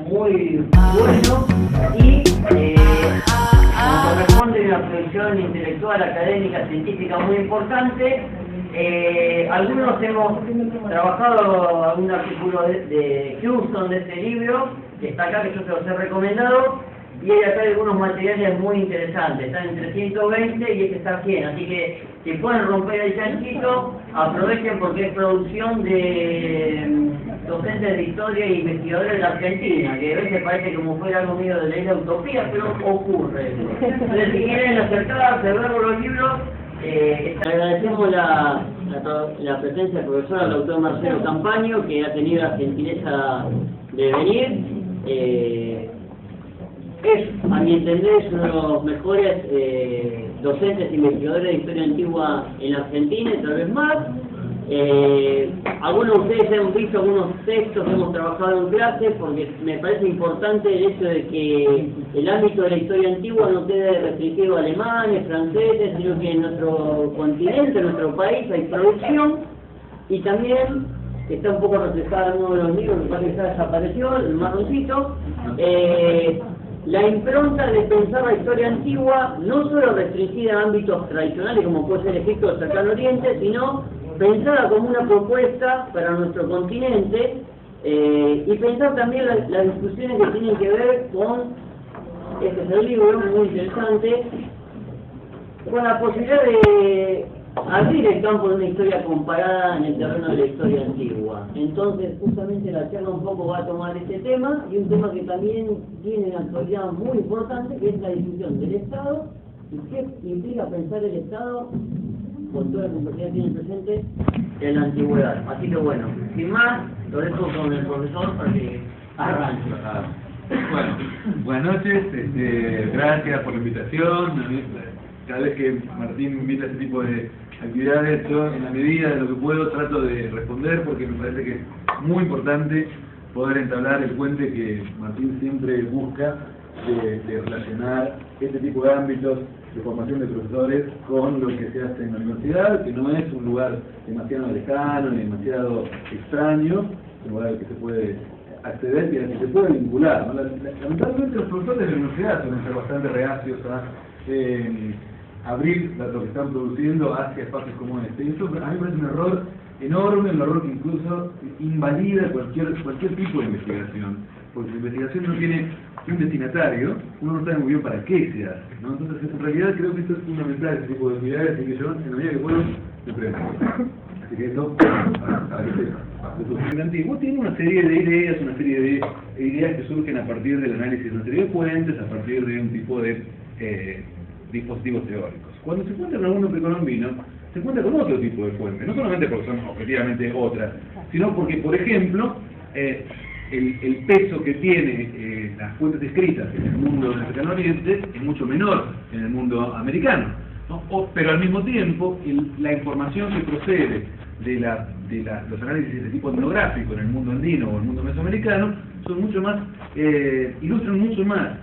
muy bueno y como corresponde una producción intelectual, académica, científica muy importante. Algunos hemos trabajado algún artículo de Houston de este libro, que está acá, que yo se los he recomendado, y hay acá algunos materiales muy interesantes, están entre 120 y este está 100, así que si pueden romper el chanchito, aprovechen porque es producción de docentes de historia e investigadores de la Argentina, que a veces parece como fuera algo medio de ley de utopía, pero ocurre. Entonces si quieren acercarse, ver los libros, agradecemos la presencia del profesor, el doctor Marcelo Campaño, que ha tenido la gentileza de venir. Es, a mi entender, uno de los mejores docentes e investigadores de historia antigua en la Argentina, y tal vez más. Algunos de ustedes han visto algunos textos que hemos trabajado en clase, porque me parece importante el hecho de que el ámbito de la historia antigua no quede restringido a alemanes, franceses, sino que en nuestro continente, en nuestro país, hay producción, y también está un poco reflejada en uno de los libros, que parece que ya desapareció, el marroncito, la impronta de pensar la historia antigua no solo restringida a ámbitos tradicionales como puede ser Egipto o Cercano Oriente, sino pensada como una propuesta para nuestro continente, y pensar también las discusiones que tienen que ver con, este es el libro muy interesante, con la posibilidad de abrir el campo de una historia comparada en el terreno de la historia antigua. Entonces, justamente la charla un poco va a tomar este tema, y un tema que también tiene una actualidad muy importante, que es la discusión del Estado, y qué implica pensar el Estado con toda la complejidad que tiene presente en la antigüedad. Así que bueno, sin más, lo dejo con el profesor para que arranque. Bueno, buenas noches, gracias por la invitación. Cada vez que Martín me invita a este tipo de actividades, yo en la medida de lo que puedo trato de responder, porque me parece que es muy importante poder entablar el puente que Martín siempre busca de relacionar este tipo de ámbitos de formación de profesores con lo que se hace en la universidad, que no es un lugar demasiado lejano ni demasiado extraño, es un lugar al que se puede acceder y al que se puede vincular, ¿no? Lamentablemente los profesores de la universidad suelen ser bastante reacios a abrir lo que están produciendo hacia espacios como este. Y eso a mí me parece un error enorme, un error que incluso invalida cualquier tipo de investigación, porque si la investigación no tiene un destinatario, uno no sabe muy bien para qué se hace, ¿no? Entonces, en realidad creo que esto es fundamental, este tipo de actividades, así que yo, en la medida que puedo, me prendo. Así que esto, para que sepa. El antiguo tiene una serie de ideas, una serie de ideas que surgen a partir del análisis de una serie de fuentes, a partir de un tipo de dispositivos teóricos. Cuando se encuentra con alguno precolombino, se encuentra con otro tipo de fuentes, no solamente porque son objetivamente otras, sino porque, por ejemplo, el peso que tiene las fuentes escritas en el mundo del Cercano Oriente es mucho menor que en el mundo americano, ¿no? Pero al mismo tiempo, la información que procede de los análisis de tipo etnográfico en el mundo andino o el mundo mesoamericano son mucho más, ilustran mucho más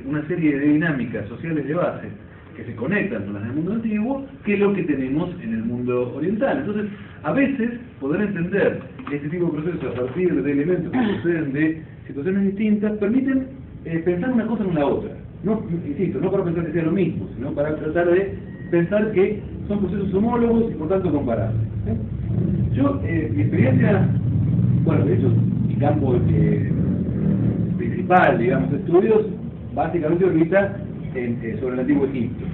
una serie de dinámicas sociales de base que se conectan con las del mundo antiguo que lo que tenemos en el mundo oriental. Entonces, a veces, poder entender este tipo de procesos a partir de elementos que proceden de situaciones distintas permiten pensar una cosa en la otra. No, insisto, no para pensar que sea lo mismo, sino para tratar de pensar que son procesos homólogos y por tanto comparables. Yo, mi experiencia, bueno, de hecho, mi campo principal, digamos, de estudios, básicamente orbita sobre el Antiguo Egipto.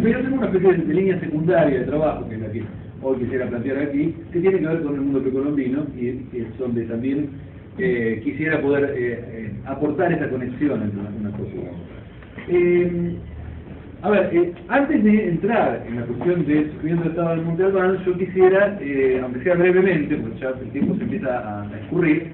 Pero tengo una especie de línea secundaria de trabajo, que es la que hoy quisiera plantear aquí, que tiene que ver con el mundo precolombino, y es donde también quisiera poder aportar esa conexión entre una cosa y otra. A ver, antes de entrar en la cuestión del sufrimiento del Estado del Monte Albán, yo quisiera, aunque sea brevemente, porque ya el tiempo se empieza a escurrir,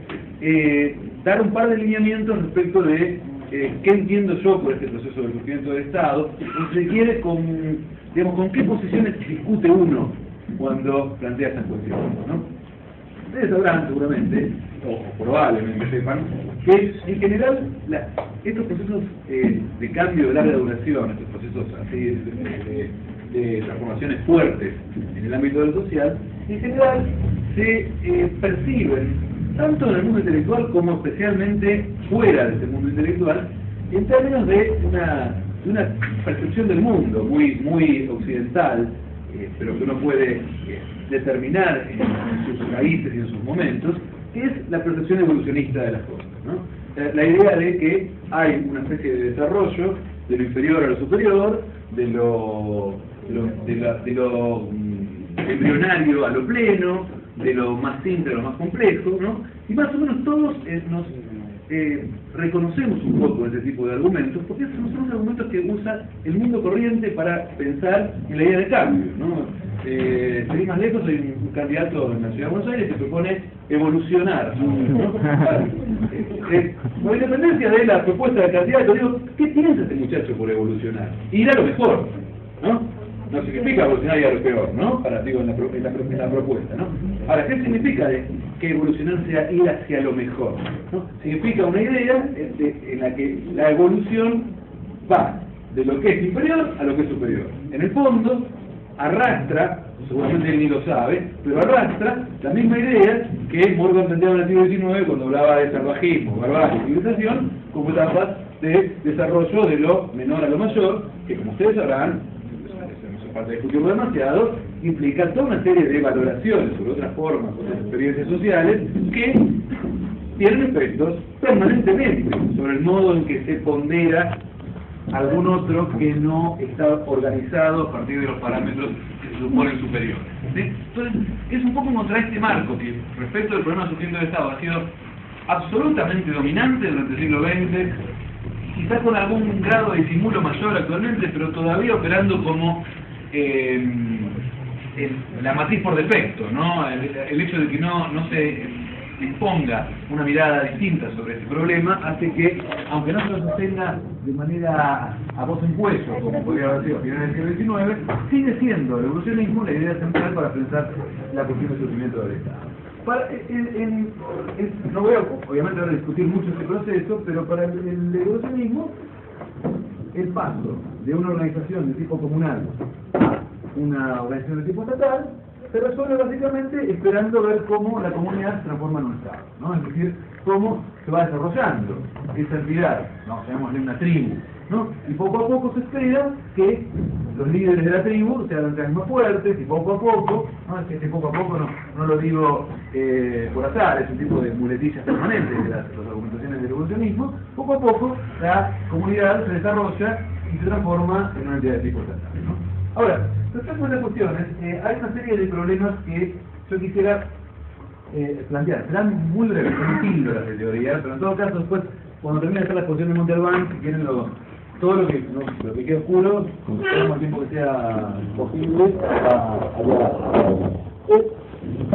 dar un par de lineamientos respecto de qué entiendo yo por este proceso del sufrimiento del Estado, y si se quiere, con qué posiciones discute uno cuando plantea estas cuestiones, ¿no? Ustedes sabrán seguramente, o probablemente sepan, que en general estos procesos de cambio de larga duración, estos procesos así de transformaciones fuertes en el ámbito del social, en general se perciben tanto en el mundo intelectual como especialmente fuera de ese mundo intelectual, en términos de una percepción del mundo muy occidental, pero que uno puede determinar en sus raíces y en sus momentos, que es la percepción evolucionista de las cosas, ¿no? La idea de que hay una especie de desarrollo de lo inferior a lo superior, de lo embrionario a lo pleno, de lo más simple a lo más complejo, ¿no? Y más o menos todos nos reconocemos un poco ese tipo de argumentos, porque son los argumentos que usa el mundo corriente para pensar en la idea de cambio, ¿no? Seguir más lejos, hay un candidato en la Ciudad de Buenos Aires que propone evolucionar, ¿no? Con independencia de la propuesta del candidato, digo, ¿qué piensa este muchacho por evolucionar? Ir a lo mejor, ¿no? No significa evolucionar y a lo peor, ¿no? Digo, en la propuesta, ¿no? Ahora, ¿qué significa que evolucionar sea ir hacia lo mejor, ¿no? Significa una idea en la que la evolución va de lo que es inferior a lo que es superior. En el fondo, arrastra, seguramente él ni lo sabe, pero arrastra la misma idea que Morgan planteaba en el siglo XIX cuando hablaba de salvajismo, barbarie y civilización, como etapas de desarrollo de lo menor a lo mayor, que como ustedes sabrán, para discutirlo demasiado, implica toda una serie de valoraciones sobre otras formas, otras experiencias sociales, que tienen efectos permanentemente sobre el modo en que se pondera algún otro que no está organizado a partir de los parámetros que se suponen superiores, ¿sí? Entonces, es un poco contra este marco que, respecto del problema surgiente del Estado, ha sido absolutamente dominante durante el siglo XX, quizás con algún grado de disimulo mayor actualmente, pero todavía operando como la matriz por defecto, ¿no? El hecho de que no se disponga una mirada distinta sobre este problema hace que, aunque no se lo sostenga de manera a voz en cuello, como podría haber sido a finales del siglo XIX, sigue siendo el evolucionismo la idea central para pensar la cuestión del surgimiento del Estado. No voy a, obviamente, ahora discutir mucho este proceso, pero para el evolucionismo, el paso de una organización de tipo comunal a una organización de tipo estatal se resuelve básicamente esperando ver cómo la comunidad se transforma en un Estado, ¿no? Es decir, cómo se va desarrollando esa entidad, no, llamémosle una tribu, ¿no? Y poco a poco se espera que los líderes de la tribu se hagan cada vez más fuertes, y poco a poco, ¿no? Es que poco a poco no lo digo por azar, es un tipo de muletillas permanentes de las argumentaciones del evolucionismo. Poco a poco la comunidad se desarrolla y se transforma en una entidad de tipo estatal, ¿no? Ahora, respecto a las cuestiones, hay una serie de problemas que yo quisiera plantear. Serán muy breves, son píldoras de teoría, pero en todo caso después, cuando termine de hacer la exposición de Monte Albán, si quieren todo lo que quede oscuro, el tiempo que sea posible,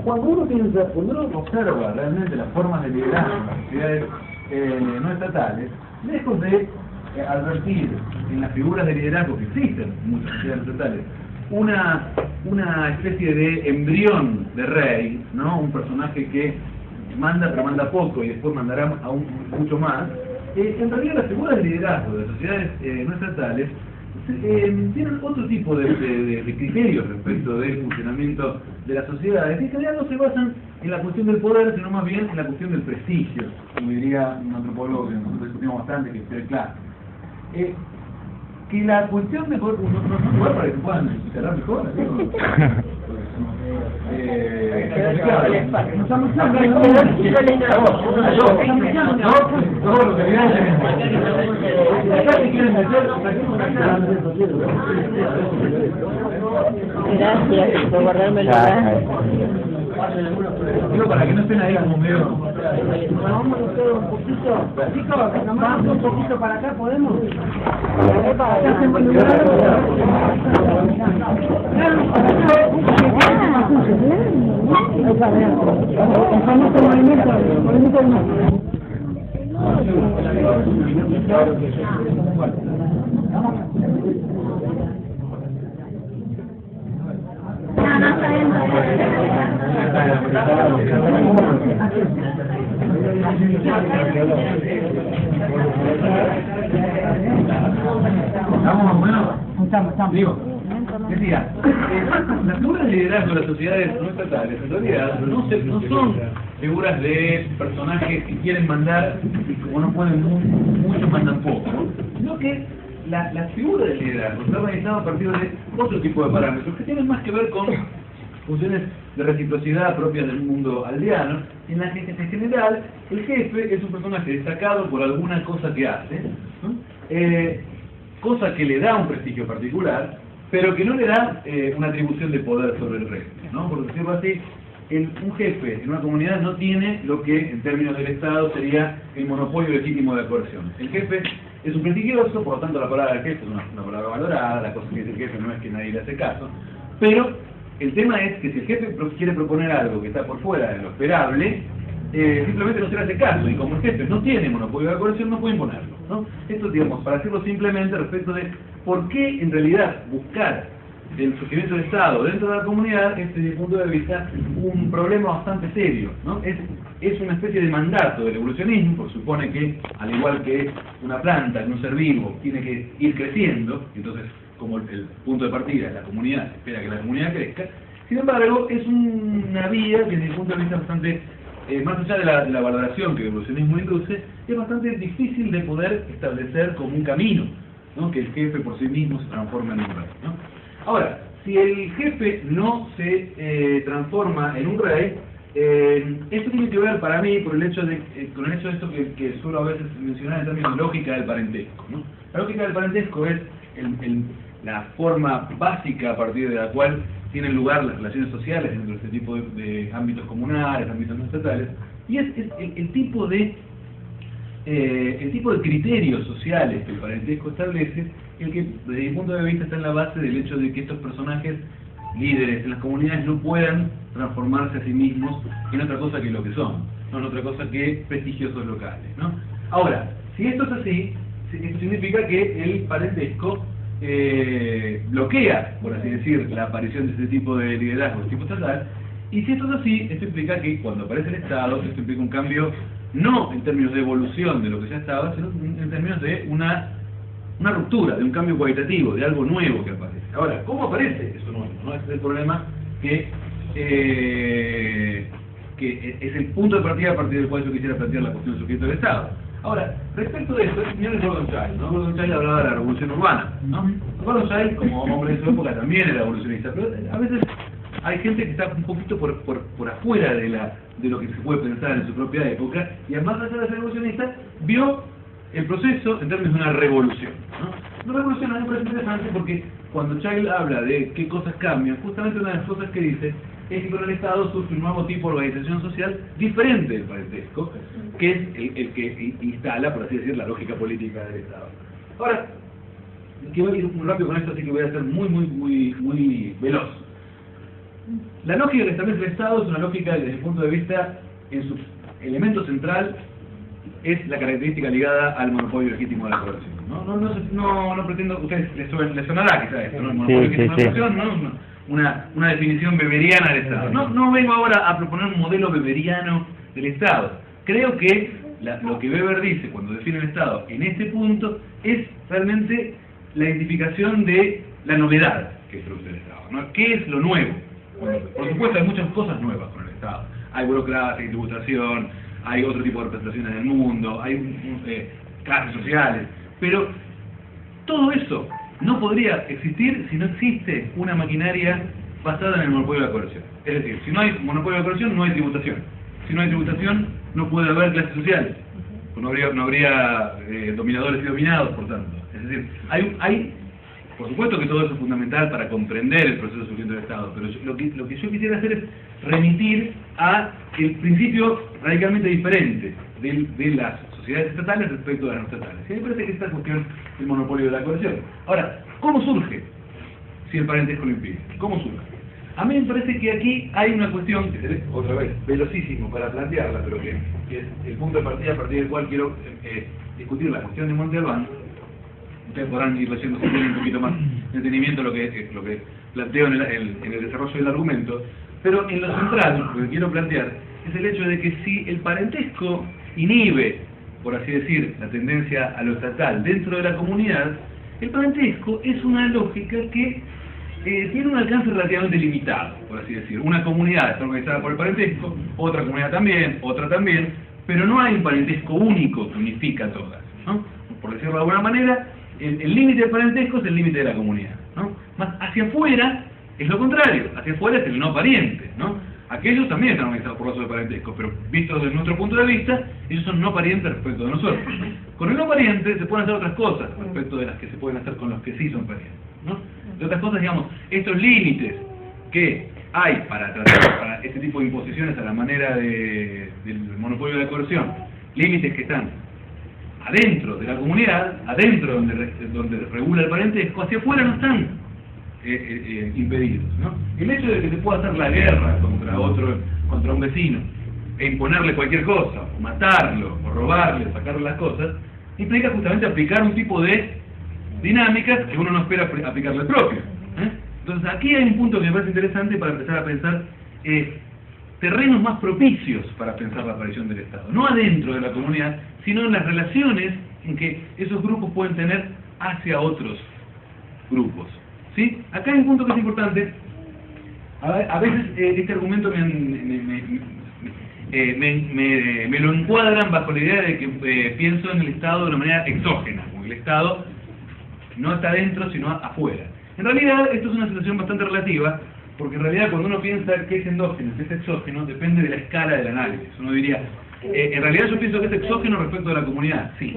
cuando uno observa realmente las formas de liderazgo en las sociedades no estatales, lejos de advertir en las figuras de liderazgo que existen en muchas sociedades estatales una especie de embrión de rey, ¿no? Un personaje que manda, pero manda poco y después mandará aún mucho más. En realidad las figuras de liderazgo de las sociedades no estatales tienen otro tipo de criterios respecto del funcionamiento de las sociedades, que en general no se basan en la cuestión del poder, sino más bien en la cuestión del prestigio, como diría un antropólogo que nosotros discutimos bastante, que es Pierre Clark. Que la cuestión de poder, no lugar para que puedan instalar mejor, Gracias por guardarme el lugar. Digo, para que no estén ahí como medio... Vamos a hacer un poquito, chicos, nomás un poquito para acá, ¿podemos? ¿Estamos más o menos? Estamos. Digo, decía, las figuras de liderazgo de las sociedades no estatales, en realidad, no son figuras de personajes que quieren mandar y como no pueden mucho mandan poco, ¿no? Sino que la figura del liderazgo está organizada a partir de otro tipo de parámetros que tienen más que ver con funciones de reciprocidad propias del mundo aldeano, en la que en general el jefe es un personaje destacado por alguna cosa que hace, ¿no? Cosa que le da un prestigio particular, pero que no le da una atribución de poder sobre el resto, ¿no? Por decirlo así, un jefe en una comunidad no tiene lo que en términos del Estado sería el monopolio legítimo de la coerción. El jefe es un prestigioso, por lo tanto la palabra del jefe es una palabra valorada, la cosa que dice el jefe no es que nadie le hace caso, pero el tema es que si el jefe quiere proponer algo que está por fuera de lo esperable, simplemente no se le hace caso, y como el jefe no tiene monopolio de la coerción, no puede imponerlo, ¿no? Esto, digamos, para decirlo simplemente respecto de por qué en realidad buscar el surgimiento del Estado dentro de la comunidad es, desde mi punto de vista, un problema bastante serio, ¿no? Es una especie de mandato del evolucionismo, porque supone que, al igual que una planta en un ser vivo, tiene que ir creciendo, entonces, como el punto de partida es la comunidad, se espera que la comunidad crezca. Sin embargo, es una vía que desde mi punto de vista bastante, más allá de la valoración que el evolucionismo induce, es bastante difícil de poder establecer como un camino, ¿no? Que el jefe por sí mismo se transforma en un rey, ¿no? Ahora, si el jefe no se transforma en un rey, esto tiene que ver para mí por el hecho de, con el hecho de esto que suelo a veces mencionar en términos de lógica del parentesco, ¿no? La lógica del parentesco es la forma básica a partir de la cual tienen lugar las relaciones sociales dentro de este tipo de ámbitos comunales, ámbitos no estatales, y es el tipo de criterios sociales que el parentesco establece, el que desde mi punto de vista está en la base del hecho de que estos personajes líderes en las comunidades no puedan transformarse a sí mismos en otra cosa que lo que son, no en otra cosa que prestigiosos locales, ¿no? Ahora, si esto es así, esto significa que el parentesco bloquea, por así decir, la aparición de este tipo de liderazgo de tipo estatal, y si esto es así, esto implica que cuando aparece el Estado, esto implica un cambio no en términos de evolución de lo que ya estaba, sino en términos de una ruptura, de un cambio cualitativo, de algo nuevo que aparece. Ahora, ¿cómo aparece eso nuevo? ¿No? Ese es el problema que es el punto de partida a partir del cual yo quisiera plantear la cuestión del sujeto del Estado. Ahora, respecto de esto, el señor Gordon Childe, ¿no? Gordon Childe hablaba de la revolución urbana, ¿no? Gordon Childe, como hombre de su época, también era evolucionista, pero a veces hay gente que está un poquito por afuera de lo que se puede pensar en su propia época, y además de ser evolucionista, vio el proceso en términos de una revolución, ¿no? Una revolución a mí me parece interesante porque cuando Childe habla de qué cosas cambian, justamente una de las cosas que dice es que con el Estado surge un nuevo tipo de organización social diferente del parentesco, que es el que instala, por así decir, la lógica política del Estado. Ahora, quiero ir muy rápido con esto, así que voy a ser muy veloz. La lógica que establece el Estado es una lógica que, desde el punto de vista, en su elemento central, es la característica ligada al monopolio legítimo de la coerción. No pretendo que a ustedes les sonará quizá esto, ¿no? El monopolio legítimo de la coerción, ¿no? Una definición weberiana del Estado. No vengo ahora a proponer un modelo weberiano del Estado. Creo que lo que Weber dice cuando define el Estado en este punto es realmente la identificación de la novedad que produce el Estado, ¿no? ¿Qué es lo nuevo? Bueno, por supuesto hay muchas cosas nuevas con el Estado. Hay burocracia, hay tributación, hay otro tipo de representaciones del mundo, hay clases sociales, pero todo eso no podría existir si no existe una maquinaria basada en el monopolio de la coerción. Es decir, si no hay monopolio de la coerción, no hay tributación. Si no hay tributación, no puede haber clases sociales. No habría dominadores y dominados, por tanto. Es decir, por supuesto que todo eso es fundamental para comprender el proceso de surgimiento del Estado, pero lo que yo quisiera hacer es remitir a el principio radicalmente diferente de las sociedades estatales respecto a las no estatales. Y a mí me parece que esta cuestión del monopolio de la coerción. Ahora, ¿cómo surge si el parentesco lo impide? ¿Cómo surge? A mí me parece que aquí hay una cuestión, que seré otra vez velocísimo para plantearla, pero que es el punto de partida a partir del cual quiero discutir la cuestión de Monte Albán. Ustedes podrán ir leyendo si tienen un poquito más de entendimiento lo que planteo en el desarrollo del argumento, pero en lo central, lo que quiero plantear es el hecho de que si el parentesco inhibe, por así decir, la tendencia a lo estatal dentro de la comunidad, el parentesco es una lógica que tiene un alcance relativamente limitado, por así decir. Una comunidad está organizada por el parentesco, otra comunidad también, otra también, pero no hay un parentesco único que unifica a todas, ¿no? Por decirlo de alguna manera, el límite del parentesco es el límite de la comunidad, ¿no? Más hacia afuera es lo contrario, hacia afuera es el no pariente, ¿no? Aquellos también están organizados por lazos de parentesco, pero vistos desde nuestro punto de vista, ellos son no parientes respecto de nosotros. Con el no pariente se pueden hacer otras cosas respecto de las que se pueden hacer con los que sí son parientes, ¿no? De otras cosas, digamos, estos límites que hay para tratar para este tipo de imposiciones a la manera del monopolio de la coerción, límites que están adentro de la comunidad, adentro donde regula el parentesco, hacia afuera no están impedidos, ¿no? El hecho de que se pueda hacer la guerra contra un vecino, e imponerle cualquier cosa, o matarlo, o robarle, o sacarle las cosas, implica justamente aplicar un tipo de dinámicas que uno no espera aplicarle al propio, ¿eh? Entonces aquí hay un punto que me parece interesante para empezar a pensar terrenos más propicios para pensar la aparición del Estado, no adentro de la comunidad, sino en las relaciones en que esos grupos pueden tener hacia otros grupos, ¿sí? Acá hay un punto que es importante. A veces este argumento me lo encuadran bajo la idea de que pienso en el Estado de una manera exógena, como el Estado no está adentro sino afuera. En realidad esto es una situación bastante relativa, porque en realidad cuando uno piensa que es endógeno, que es exógeno, depende de la escala del análisis. Uno diría, en realidad yo pienso que es exógeno respecto de la comunidad, sí.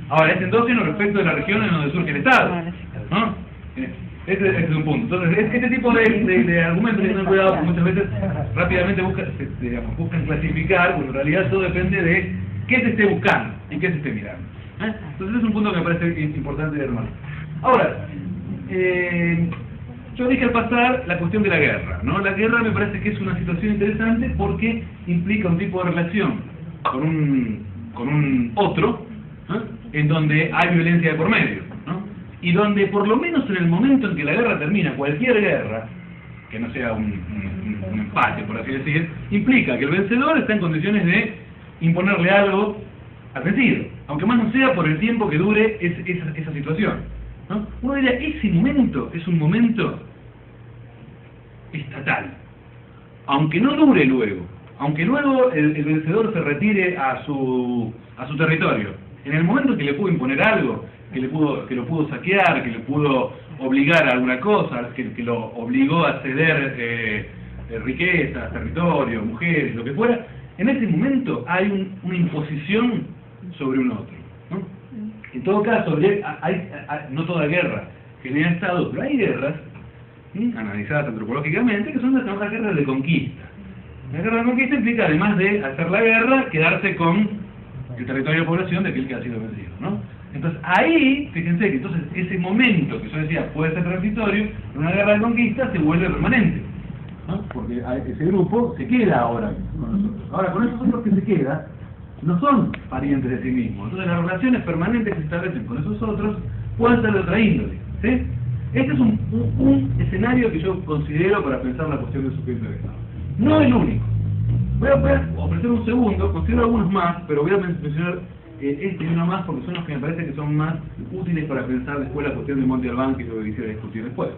Ahora, es endógeno respecto de la región en donde surge el Estado, ¿no? Ese es un punto. Entonces, este tipo de argumentos que tienen cuidado, que muchas veces rápidamente buscan clasificar, porque en realidad todo depende de qué se esté buscando y qué se esté mirando, ¿eh? Entonces es un punto que me parece importante de hermano. Ahora, yo dije al pasar la cuestión de la guerra, ¿no? La guerra me parece que es una situación interesante porque implica un tipo de relación con un otro, ¿no? En donde hay violencia de por medio, ¿no? Y donde por lo menos en el momento en que la guerra termina, cualquier guerra, que no sea un empate, por así decir, implica que el vencedor está en condiciones de imponerle algo al vencido, aunque más no sea por el tiempo que dure esa situación, ¿no? Uno diría, ese momento es un momento estatal, aunque no dure luego, aunque luego el vencedor se retire a su territorio. En el momento que le pudo imponer algo, que lo pudo saquear, que le pudo obligar a alguna cosa, que lo obligó a ceder riquezas, territorio, mujeres, lo que fuera, en ese momento hay una imposición sobre un otro, ¿no? En todo caso, no toda guerra genera estados, pero hay guerras analizadas antropológicamente que son las guerras de conquista. La guerra de conquista implica, además de hacer la guerra, quedarse con el territorio de población de aquel que ha sido vencido, ¿no? Entonces ahí, fíjense que entonces ese momento que yo decía puede ser transitorio, en una guerra de conquista se vuelve permanente, ¿no? Porque ese grupo se queda ahora con nosotros. Ahora, con esos otros que se quedan, no son parientes de sí mismos. Entonces las relaciones permanentes que se establecen con esos otros pueden ser de otra índole, ¿sí? Este es un escenario que yo considero para pensar la cuestión del sujeto del Estado. No el único. Voy a ofrecer un segundo, considero algunos más, pero voy a mencionar este y uno más porque son los que me parece que son más útiles para pensar después la cuestión de Monte Albán, que es lo que quisiera discutir después.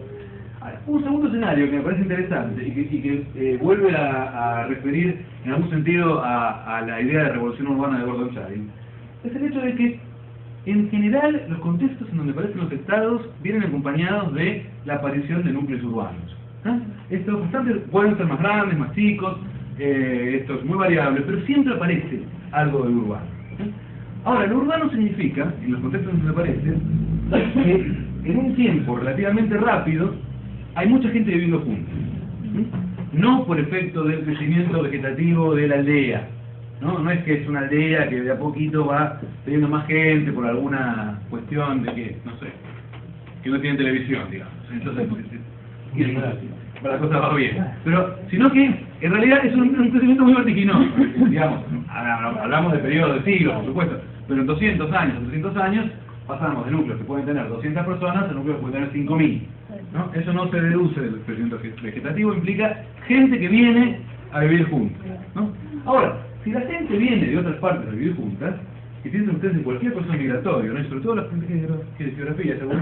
Ahora, un segundo escenario que me parece interesante y que vuelve a referir en algún sentido a la idea de revolución urbana de Gordon Chadin, es el hecho de que en general los contextos en donde aparecen los estados vienen acompañados de la aparición de núcleos urbanos, ¿eh? Estos pueden ser más grandes, más chicos, esto es muy variable, pero siempre aparece algo del urbano, ¿eh? Ahora, lo urbano significa, en los contextos donde aparece, que en un tiempo relativamente rápido hay mucha gente viviendo juntos, ¿sí? No por efecto del crecimiento vegetativo de la aldea, no es que es una aldea que de a poquito va teniendo más gente por alguna cuestión de que, no sé, que no tiene televisión, digamos. Entonces, la cosa va bien. Pero, sino que en realidad es un crecimiento muy vertiginoso, digamos. Hablamos de periodos de siglos, por supuesto, pero en 200 años, 300 años, pasamos de núcleos que pueden tener 200 personas a núcleos que pueden tener 5.000, ¿no? Eso no se deduce del crecimiento vegetativo, implica gente que viene a vivir juntos, ¿no? Ahora, si la gente viene de otras partes a vivir juntas, que piensen ustedes en cualquier proceso migratorio, ¿no? Y sobre todo las que de geografía, según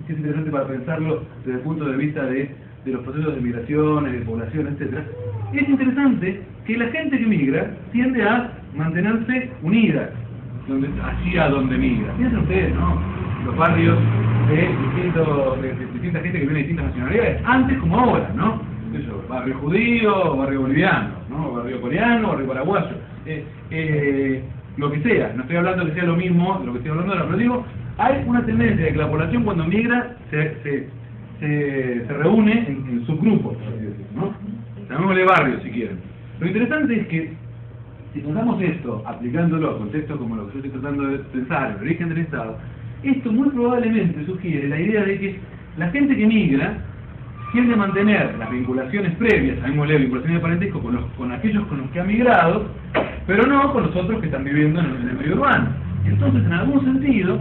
que es interesante para pensarlo desde el punto de vista de los procesos de migraciones, de población, etcétera. Es interesante que la gente que migra tiende a mantenerse unida hacia donde migra. Piensen ustedes, ¿no? Los barrios de distinta gente que viene de distintas nacionalidades, antes como ahora, ¿no? Eso, barrio judío, barrio boliviano, ¿no? Barrio coreano, barrio paraguayo, lo que sea. No estoy hablando que sea lo mismo de lo que estoy hablando ahora, pero digo, hay una tendencia de que la población cuando migra se reúne en subgrupos, ¿no? Llamémosle barrios si quieren. Lo interesante es que si pensamos esto, aplicándolo a contextos como lo que yo estoy tratando de pensar, el origen del Estado, esto muy probablemente sugiere la idea de que la gente que migra tiende a mantener las vinculaciones previas, llamémosle vinculaciones de parentesco con aquellos con los que ha migrado, pero no con los otros que están viviendo en el medio urbano. Entonces, en algún sentido,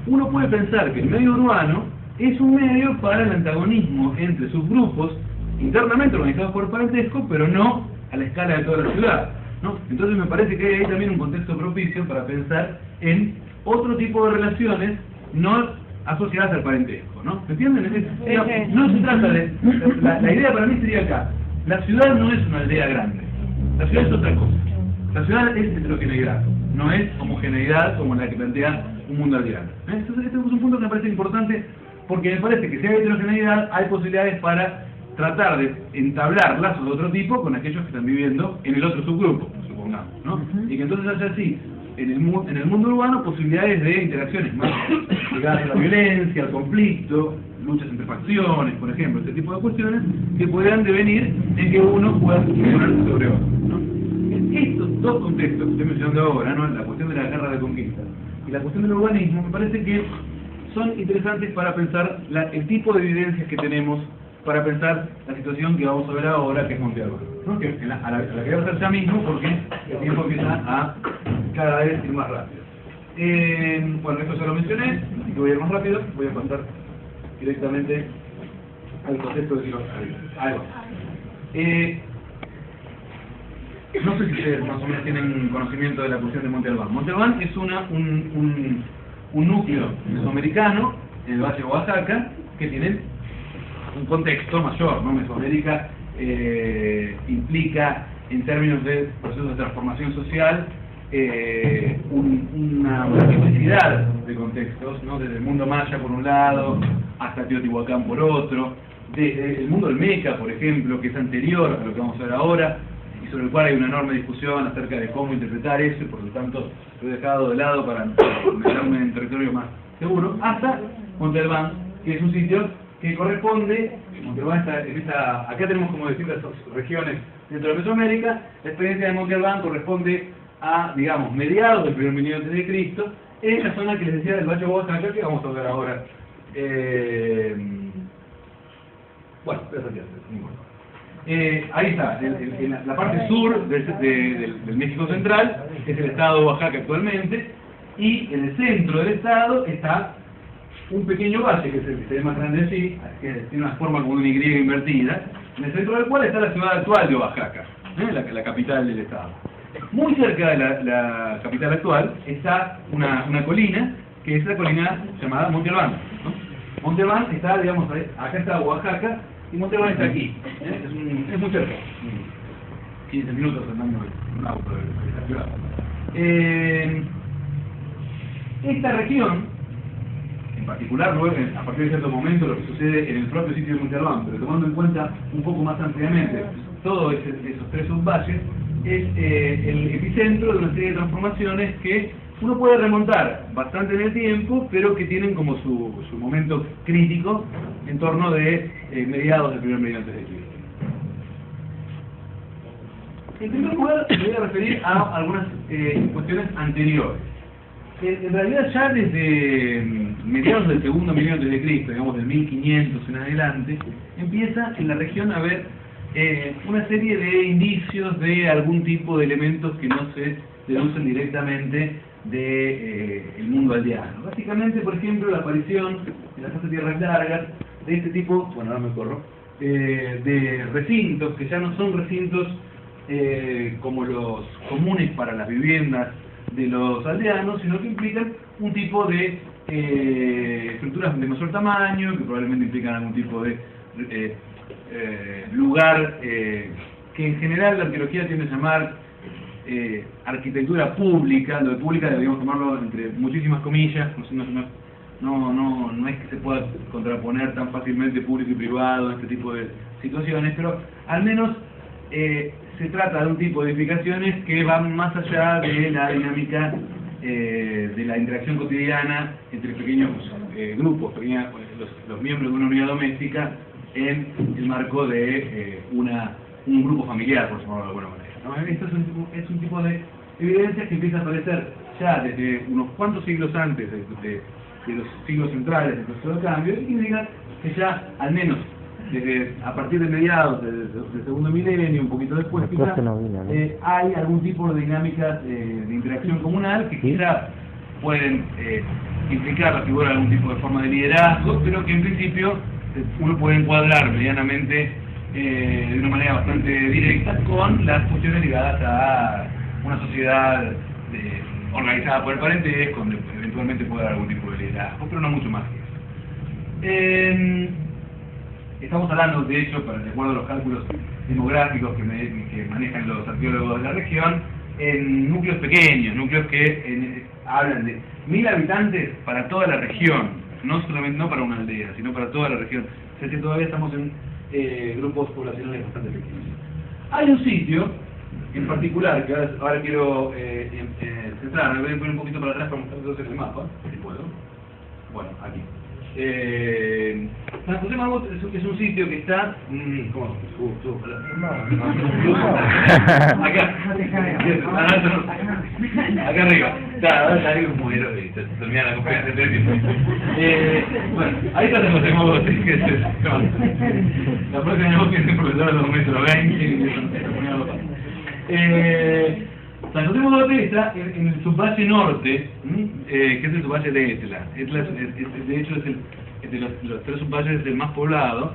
uno puede pensar que el medio urbano es un medio para el antagonismo entre sus grupos internamente organizados por parentesco, pero no a la escala de toda la ciudad, ¿no? Entonces me parece que hay ahí también un contexto propicio para pensar en otro tipo de relaciones no asociadas al parentesco, ¿no? ¿Me entienden? No se trata de... La idea para mí sería acá, la ciudad no es una aldea grande, la ciudad es otra cosa. La ciudad es heterogeneidad, no es homogeneidad como la que plantea un mundo aldeano. Entonces este es un punto que me parece importante porque me parece que si hay heterogeneidad hay posibilidades para tratar de entablar lazos de otro tipo con aquellos que están viviendo en el otro subgrupo, supongamos, ¿no? Y que entonces haya así, en el mundo urbano, posibilidades de interacciones más ligadas a la violencia, al conflicto, luchas entre facciones, por ejemplo, este tipo de cuestiones que podrían devenir en que uno pueda ponerse sobre otro, ¿no? Estos dos contextos que estoy mencionando ahora, ¿no? La cuestión de la guerra de conquista y la cuestión del urbanismo, me parece que son interesantes para pensar el tipo de evidencias que tenemos para pensar la situación que vamos a ver ahora, que es Monte Albán, ¿no? Que a la que voy a hacer ya mismo, porque el tiempo empieza a cada vez ir más rápido. Bueno, esto ya lo mencioné, así que voy a ir más rápido, voy a pasar directamente al contexto de Quiroga. Ahí va. No sé si ustedes más o menos tienen conocimiento de la cuestión de Monte Albán. Monte Albán es un núcleo mesoamericano en el Valle de Oaxaca que tiene un contexto mayor, ¿no? Mesoamérica implica, en términos de procesos de transformación social, una multiplicidad de contextos, ¿no? Desde el mundo maya por un lado, hasta Teotihuacán por otro, desde el mundo olmeca, por ejemplo, que es anterior a lo que vamos a ver ahora, y sobre el cual hay una enorme discusión acerca de cómo interpretar eso, y por lo tanto lo he dejado de lado para meterme en territorio más seguro, hasta Monte Albán, que es un sitio que corresponde, Monte Albán acá tenemos como distintas regiones dentro de Mesoamérica. La experiencia de Monte Albán corresponde a, digamos, mediados del primer milenio antes de Cristo, en la zona que les decía del Valle de Oaxaca, que vamos a ver ahora. Bueno, no importa. Ahí está, en la parte sur del México central, es el estado de Oaxaca actualmente, y en el centro del estado está un pequeño valle, que es el que se ve más grande así, que tiene una forma como una Y invertida, en el centro del cual está la ciudad actual de Oaxaca, la capital del estado. Muy cerca de la capital actual está una colina, que es la colina llamada Monte Albán, ¿no? Monte Albán está, digamos, acá está Oaxaca, y Monte Albán está aquí, es muy cerca, 15 minutos andando en un auto de esta ciudad. Esta región, en particular, luego, a partir de cierto momento, lo que sucede en el propio sitio de Monte Albán, pero tomando en cuenta un poco más ampliamente todos esos tres subvalles, es el epicentro de una serie de transformaciones que uno puede remontar bastante en el tiempo, pero que tienen como su momento crítico en torno de mediados del primer milenio antes de Cristo. En primer lugar, me voy a referir a algunas cuestiones anteriores. En realidad ya desde mediados del segundo milenio antes de Cristo, digamos del 1500 en adelante, empieza en la región a haber una serie de indicios de algún tipo de elementos que no se deducen directamente del mundo aldeano. Básicamente, por ejemplo, la aparición en las otras tierras largas de este tipo, bueno, ahora me corro, de recintos que ya no son recintos como los comunes para las viviendas de los aldeanos, sino que implican un tipo de estructuras de mayor tamaño, que probablemente implican algún tipo de lugar que en general la arqueología tiende a llamar arquitectura pública. Lo de pública deberíamos tomarlo entre muchísimas comillas, no es que se pueda contraponer tan fácilmente público y privado en este tipo de situaciones, pero al menos se trata de un tipo de edificaciones que van más allá de la dinámica de la interacción cotidiana entre pequeños grupos, los miembros de una unidad doméstica en el marco de un grupo familiar, por llamarlo de alguna manera, ¿no? Esto es un tipo de evidencias que empieza a aparecer ya desde unos cuantos siglos antes de los siglos centrales del proceso de cambio, y indican que ya al menos a partir de mediados del segundo milenio, un poquito después, quizá, hay algún tipo de dinámicas de interacción comunal que quizá pueden implicar la figura de algún tipo de forma de liderazgo, pero que en principio uno puede encuadrar medianamente de una manera bastante directa con las cuestiones ligadas a una sociedad organizada por el parentesco, donde eventualmente puede haber algún tipo de liderazgo, pero no mucho más que eso. Estamos hablando, de hecho, de acuerdo a los cálculos demográficos que manejan los arqueólogos de la región, en núcleos pequeños, núcleos que hablan de 1000 habitantes para toda la región, no para una aldea, sino para toda la región. O sea que todavía estamos en grupos poblacionales bastante pequeños. Hay un sitio en particular, que ahora quiero centrarme, voy a poner un poquito para atrás para mostrarles el mapa, si puedo. Bueno, aquí. San José Marbot es un sitio que está acá arriba. Está ahí como héroe y termina la conferencia de televisión. Bueno, ahí está San José Marbot, que es la próxima vez que es el profesor de 2,20 m. San José Marbot está en el subvalle norte, que es el subvalle de Etla. Etla de hecho es de los 3 subvalles el más poblado,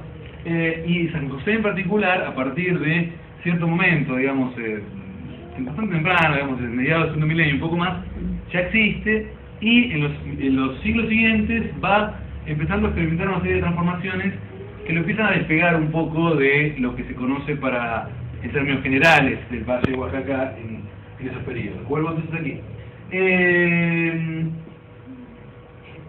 y San José en particular, a partir de cierto momento, digamos, bastante temprano, digamos, en mediados del segundo milenio, un poco más, ya existe, y en los siglos siguientes va empezando a experimentar una serie de transformaciones que lo empiezan a despegar un poco de lo que se conoce en términos generales del Valle de Oaxaca en esos periodos. Vuelvo entonces aquí.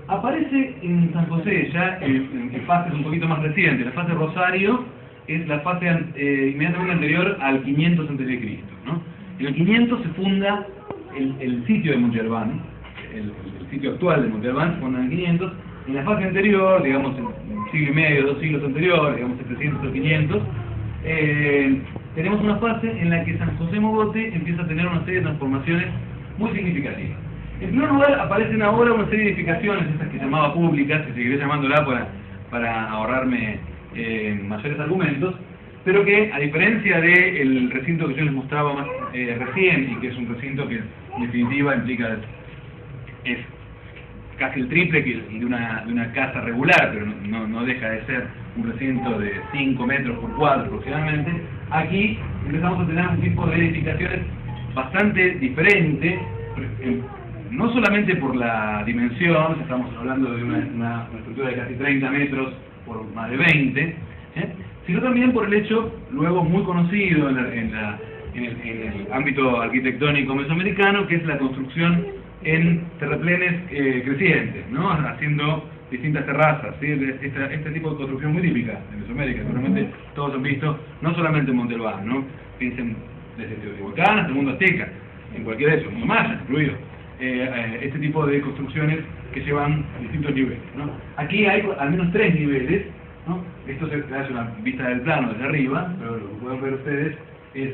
Aparece en San José ya en fases un poquito más recientes. La fase Rosario es la fase inmediatamente anterior al 500 a.C., ¿no? En el 500 se funda el sitio de Monte Albán, el sitio actual de Monte Albán se funda en el 500. En la fase anterior, digamos, en un siglo y medio, 2 siglos anteriores, digamos, 700 o 500, tenemos una fase en la que San José Mogote empieza a tener una serie de transformaciones muy significativas. En primer lugar, aparecen ahora una serie de edificaciones, estas que llamaba públicas, que seguiré llamándola para ahorrarme mayores argumentos, pero que, a diferencia del recinto que yo les mostraba más recién, y que es un recinto que en definitiva implica, es casi el triple de una casa regular, pero no deja de ser un recinto de 5 metros por cuadro aproximadamente, aquí empezamos a tener un tipo de edificaciones bastante diferente, no solamente por la dimensión, estamos hablando de una estructura de casi 30 metros por más de 20, sino también por el hecho, luego muy conocido en el ámbito arquitectónico mesoamericano, que es la construcción en terraplenes crecientes, ¿no? Haciendo distintas terrazas, ¿sí? Este tipo de construcción muy típica de Mesoamérica, seguramente todos han visto, no solamente en Monte Albán, ¿no? Piensen desde Teotihuacán hasta el mundo azteca, en cualquiera de ellos, mundo maya incluido. Este tipo de construcciones que llevan distintos niveles, ¿no? Aquí hay al menos 3 niveles, ¿no? Esto se hace una vista del plano desde arriba, pero lo que pueden ver ustedes es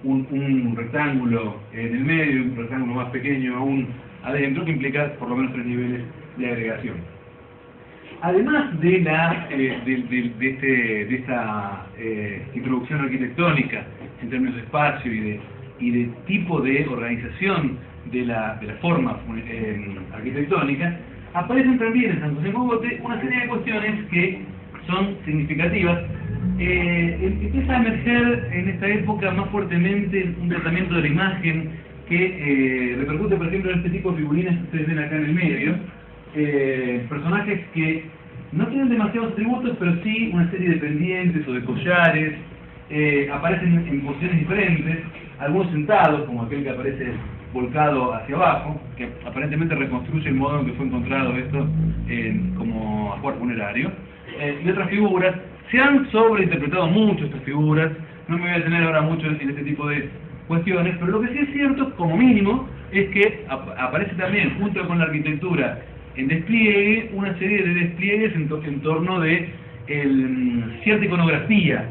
un rectángulo en el medio y un rectángulo más pequeño aún adentro, que implica por lo menos 3 niveles de agregación. Además de esta introducción arquitectónica en términos de espacio y de tipo de organización de la forma arquitectónica, aparecen también en San José Mogote una serie de cuestiones que son significativas. Empieza a emerger en esta época más fuertemente un tratamiento de la imagen que repercute, por ejemplo, en este tipo de figurinas que ustedes ven acá en el medio, personajes que no tienen demasiados atributos, pero sí una serie de pendientes o de collares, aparecen en posiciones diferentes, algunos sentados, como aquel que aparece volcado hacia abajo, que aparentemente reconstruye el modo en que fue encontrado esto como ajuar funerario, y otras figuras. Se han sobreinterpretado mucho estas figuras, no me voy a detener ahora mucho en este tipo de cuestiones, pero lo que sí es cierto, como mínimo, es que aparece también, junto con la arquitectura en despliegue, una serie de despliegues en torno de cierta iconografía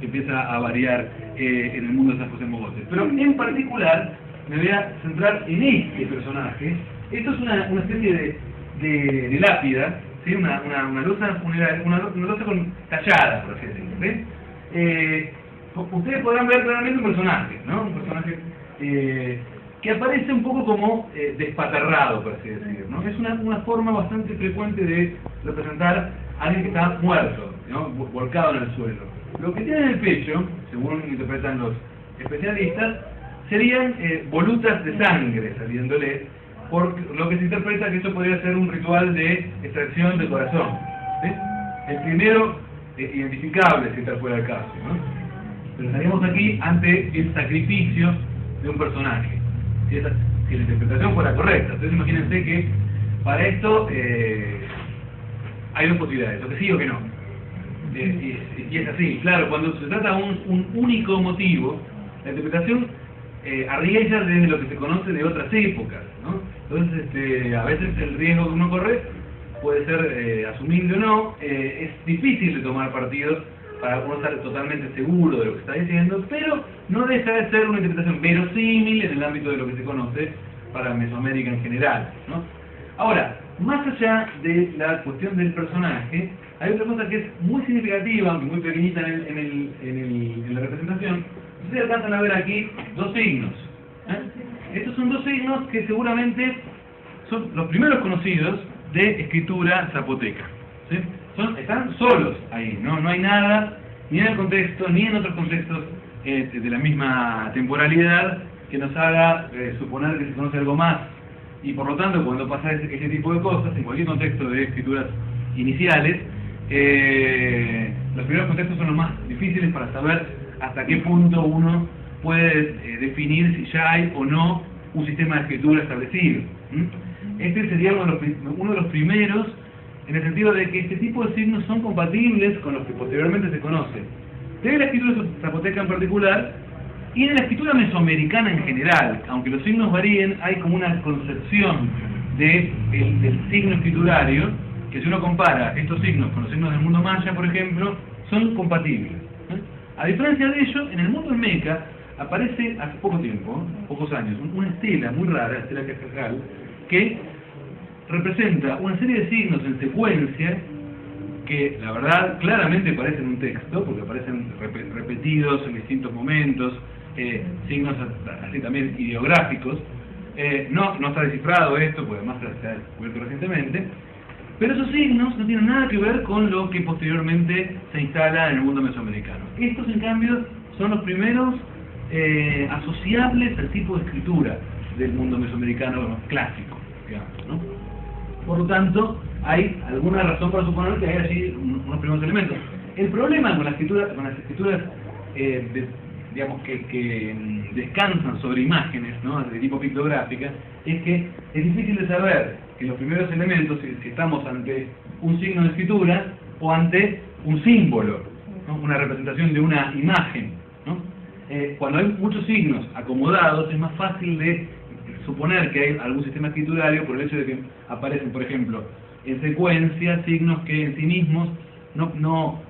que empieza a variar en el mundo de San José Mogotes. Pero en particular me voy a centrar en este personaje. Esto es una especie de lápida, ¿sí? Una losa funeraria, una losa tallada, por así decirlo, ¿sí? Ustedes podrán ver claramente un personaje, ¿no? Un personaje que aparece un poco como despatarrado, por así decirlo, ¿no? Es una forma bastante frecuente de representar a alguien que está muerto, ¿no? Volcado en el suelo. Lo que tiene en el pecho, según interpretan los especialistas, serían volutas de sangre saliéndole, por lo que se interpreta que esto podría ser un ritual de extracción del corazón, ¿sí? El primero identificable, si tal fuera el caso, ¿no? Pero estaríamos aquí ante el sacrificio de un personaje, si la interpretación fuera correcta. Entonces imagínense que para esto hay dos posibilidades, o que sí o que no. Y es así, claro, cuando se trata de un único motivo, la interpretación arriesga desde lo que se conoce de otras épocas, ¿no? Entonces, a veces el riesgo que uno corre puede ser asumible o no, es difícil de tomar partidos para uno estar totalmente seguro de lo que está diciendo, pero no deja de ser una interpretación verosímil en el ámbito de lo que se conoce para Mesoamérica en general, ¿no? Ahora, más allá de la cuestión del personaje, hay otra cosa que es muy significativa, aunque muy pequeñita en la representación. Ustedes alcanzan a ver aquí dos signos. Estos son dos signos que seguramente son los primeros conocidos de escritura zapoteca, ¿sí? Están solos ahí, no hay nada, ni en el contexto, ni en otros contextos de la misma temporalidad que nos haga suponer que se conoce algo más. Y por lo tanto, cuando pasa ese tipo de cosas, en cualquier contexto de escrituras iniciales, los primeros contextos son los más difíciles para saber hasta qué punto uno puede definir si ya hay o no un sistema de escritura establecido. Este sería uno de los primeros, en el sentido de que este tipo de signos son compatibles con los que posteriormente se conocen de la escritura zapoteca en particular y de la escritura mesoamericana en general. Aunque los signos varíen, hay como una concepción del signo escriturario que, si uno compara estos signos con los signos del mundo maya, por ejemplo, son compatibles. A diferencia de ello, en el mundo olmeca aparece hace poco tiempo, pocos años, una estela muy rara, la estela Quetzalcóatl, que representa una serie de signos en secuencia que, la verdad, claramente parecen un texto, porque aparecen repetidos en distintos momentos, signos así también ideográficos. No está descifrado esto, porque además se ha descubierto recientemente, pero esos signos no tienen nada que ver con lo que posteriormente se instala en el mundo mesoamericano. Estos, en cambio, son los primeros asociables al tipo de escritura del mundo mesoamericano clásico, digamos, ¿no? Por lo tanto, hay alguna razón para suponer que hay allí unos primeros elementos. El problema con las escrituras digamos que descansan sobre imágenes, ¿no?, de tipo pictográfica, es que es difícil de saber que los primeros elementos, si estamos ante un signo de escritura o ante un símbolo, ¿no?, una representación de una imagen, ¿no? Cuando hay muchos signos acomodados, es más fácil de suponer que hay algún sistema escriturario por el hecho de que aparecen, por ejemplo, en secuencia, signos que en sí mismos no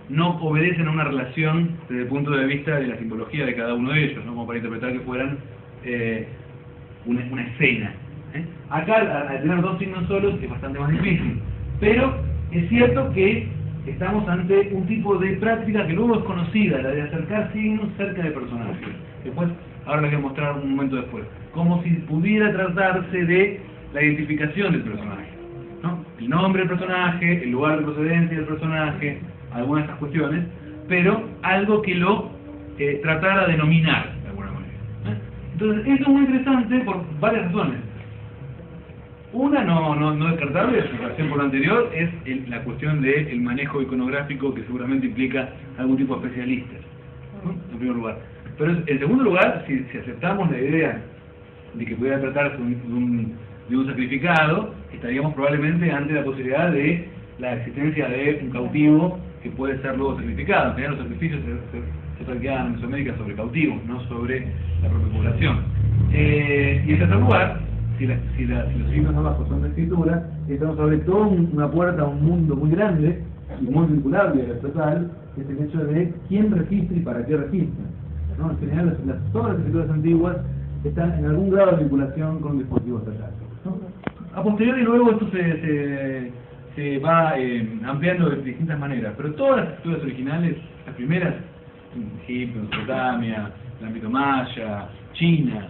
obedecen a una relación desde el punto de vista de la simbología de cada uno de ellos, ¿no?, como para interpretar que fueran una escena. Acá, al tener dos signos solos, es bastante más difícil, pero es cierto que estamos ante un tipo de práctica que luego es conocida, la de acercar signos cerca de personajes. Después, ahora les voy a mostrar un momento después, como si pudiera tratarse de la identificación del personaje, ¿no? El nombre del personaje, el lugar de procedencia del personaje, algunas de estas cuestiones, pero algo que lo tratara de nominar de alguna manera, Entonces, esto es muy interesante por varias razones. Una no descartable, en relación con lo anterior, es la cuestión del manejo iconográfico que seguramente implica algún tipo de especialistas, ¿no? En primer lugar. Pero en segundo lugar, si aceptamos la idea de que pudiera tratarse de un sacrificado, estaríamos probablemente ante la posibilidad de la existencia de un cautivo que puede ser luego sacrificado. En general los sacrificios se practicaban en Mesoamérica sobre cautivos, no sobre la propia población. Y en tercer lugar, si los signos abajo son de escritura, estamos sobre todo una puerta a un mundo muy grande y muy vinculable a la estatal, que es el hecho de quién registra y para qué registra, ¿no? En general, todas las escrituras antiguas están en algún grado de vinculación con un dispositivo estatal, ¿no? A posteriori luego esto se va ampliando de distintas maneras, pero todas las escrituras originales, las primeras, Egipto, Mesopotamia, el ámbito maya, China,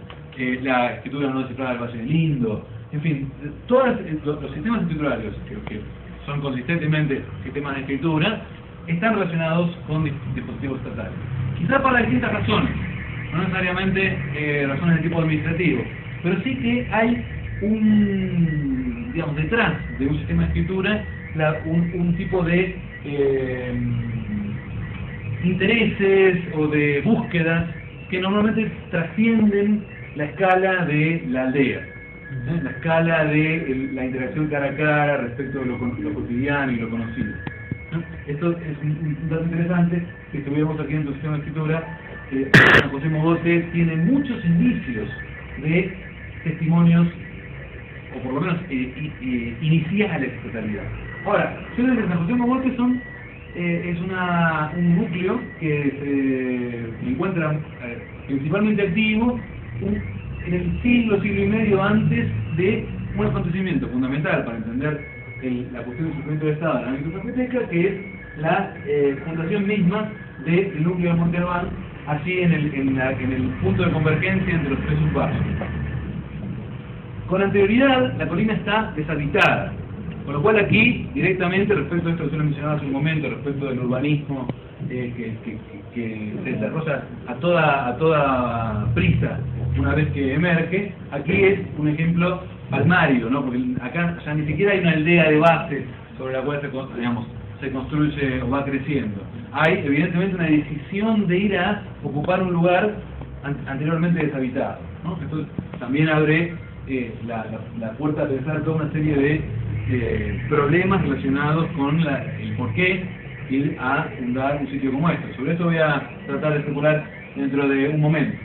la escritura no descifrada del Valle del Indo, en fin, todos los sistemas escriturarios que son consistentemente sistemas de escritura, están relacionados con dispositivos estatales. Quizá para distintas razones, no necesariamente razones de tipo administrativo, pero sí que hay digamos, detrás de un sistema de escritura, un tipo de intereses o de búsquedas que normalmente trascienden la escala de la aldea, la escala de la interacción cara a cara respecto de lo cotidiano y lo conocido, ¿no? Esto es un dato interesante que si tuviéramos aquí en tu sistema de escritura. San José Mogote tiene muchos indicios de testimonios, o por lo menos inicias a la estatalidad. Ahora, yo de San José Mogote es un núcleo que se encuentra principalmente activo en el siglo y medio antes de un acontecimiento fundamental para entender la cuestión del surgimiento del Estado en la ámbito zapoteca, que es la fundación misma del núcleo de Monte Albán, así en el punto de convergencia entre los tres subbarrios. Con anterioridad, la colina está deshabitada, con lo cual aquí, directamente, respecto a esto que yo le mencionaba hace un momento, respecto del urbanismo que se desarrolla a toda prisa una vez que emerge, aquí es un ejemplo palmario, ¿no? Porque acá ya ni siquiera hay una aldea de base sobre la cual se construye o va creciendo. Hay, evidentemente, una decisión de ir a ocupar un lugar anteriormente deshabitado, ¿no? Esto también abre la puerta a pensar toda una serie de problemas relacionados con el por qué ir a fundar un sitio como este. Sobre esto voy a tratar de especular dentro de un momento.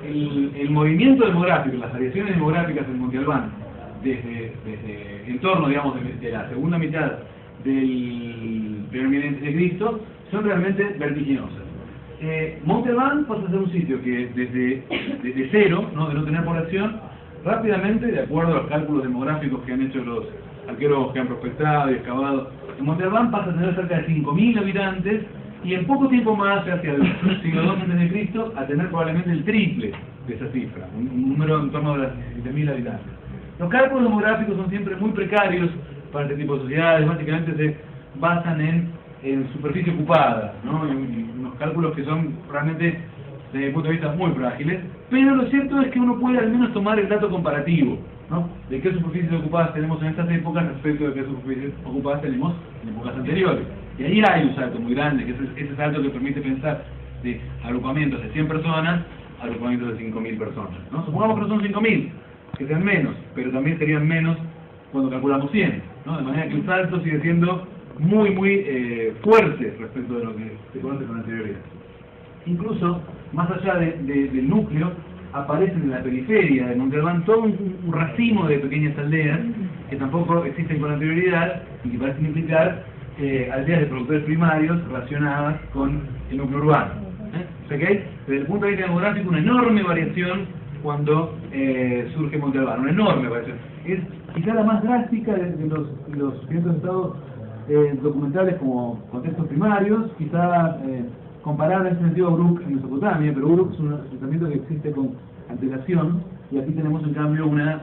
El movimiento demográfico, las variaciones demográficas en Monte Albán, desde en torno, digamos, de la segunda mitad del primer milenio de Cristo, son realmente vertiginosas. Monte Albán pasa a ser un sitio que desde cero, ¿no? De no tener población, rápidamente, de acuerdo a los cálculos demográficos que han hecho los arqueólogos que han prospectado y excavado, en Monte Albán pasa a tener cerca de 5.000 habitantes, y en poco tiempo más, hacia el siglo II a.C., a tener probablemente el triple de esa cifra, un número en torno a las 7.000 habitantes. Los cálculos demográficos son siempre muy precarios para este tipo de sociedades, básicamente se basan en superficie ocupada, ¿no? Y unos cálculos que son realmente, desde mi punto de vista, muy frágiles, pero lo cierto es que uno puede al menos tomar el dato comparativo, ¿no? De qué superficies ocupadas tenemos en estas épocas respecto de qué superficies ocupadas tenemos en épocas anteriores. Y ahí hay un salto muy grande, que es ese salto que permite pensar de agrupamientos de 100 personas a agrupamientos de 5.000 personas, ¿no? Supongamos que no son 5.000, que sean menos, pero también serían menos cuando calculamos 100, ¿no? De manera que el salto sigue siendo muy fuerte respecto de lo que se conoce con anterioridad. Incluso, más allá del núcleo, aparecen en la periferia de Monte Albán todo un racimo de pequeñas aldeas que tampoco existen con anterioridad y que parecen implicar aldeas de productores primarios relacionadas con el núcleo urbano. O sea que hay, desde el punto de vista demográfico, una enorme variación cuando surge Monte Albán, una enorme variación. Es quizá la más drástica de los siguientes estados documentales como contextos primarios, quizá comparable en ese sentido a Uruk en Mesopotamia, pero Uruk es un asentamiento que existe con antelación, y aquí tenemos en cambio una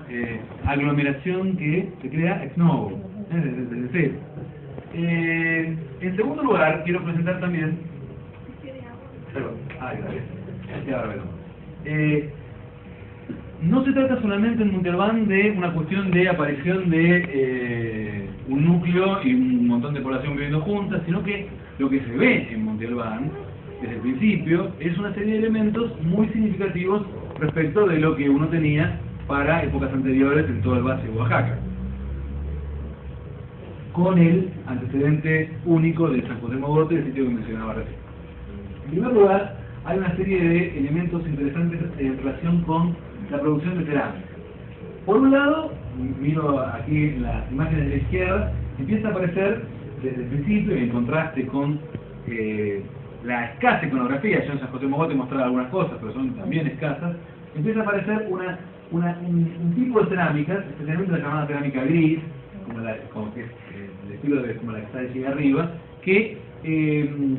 aglomeración que se crea ex novo, desde cero. En segundo lugar, quiero presentar también... No se trata solamente en Montalbán de una cuestión de aparición de un núcleo y un montón de población viviendo juntas, sino que lo que se ve en Montalbán desde el principio es una serie de elementos muy significativos respecto de lo que uno tenía para épocas anteriores en todo el Valle de Oaxaca, con el antecedente único de San José Mogote, el sitio que mencionaba recién. En primer lugar, hay una serie de elementos interesantes en relación con la producción de cerámica. Por un lado, miro aquí en las imágenes de la izquierda, empieza a aparecer desde el principio, en contraste con la escasa iconografía. Yo en San José Mogote mostraba algunas cosas, pero son también escasas. Empieza a aparecer un tipo de cerámicas, especialmente la llamada cerámica gris, como que es el estilo de como la que está allí arriba, que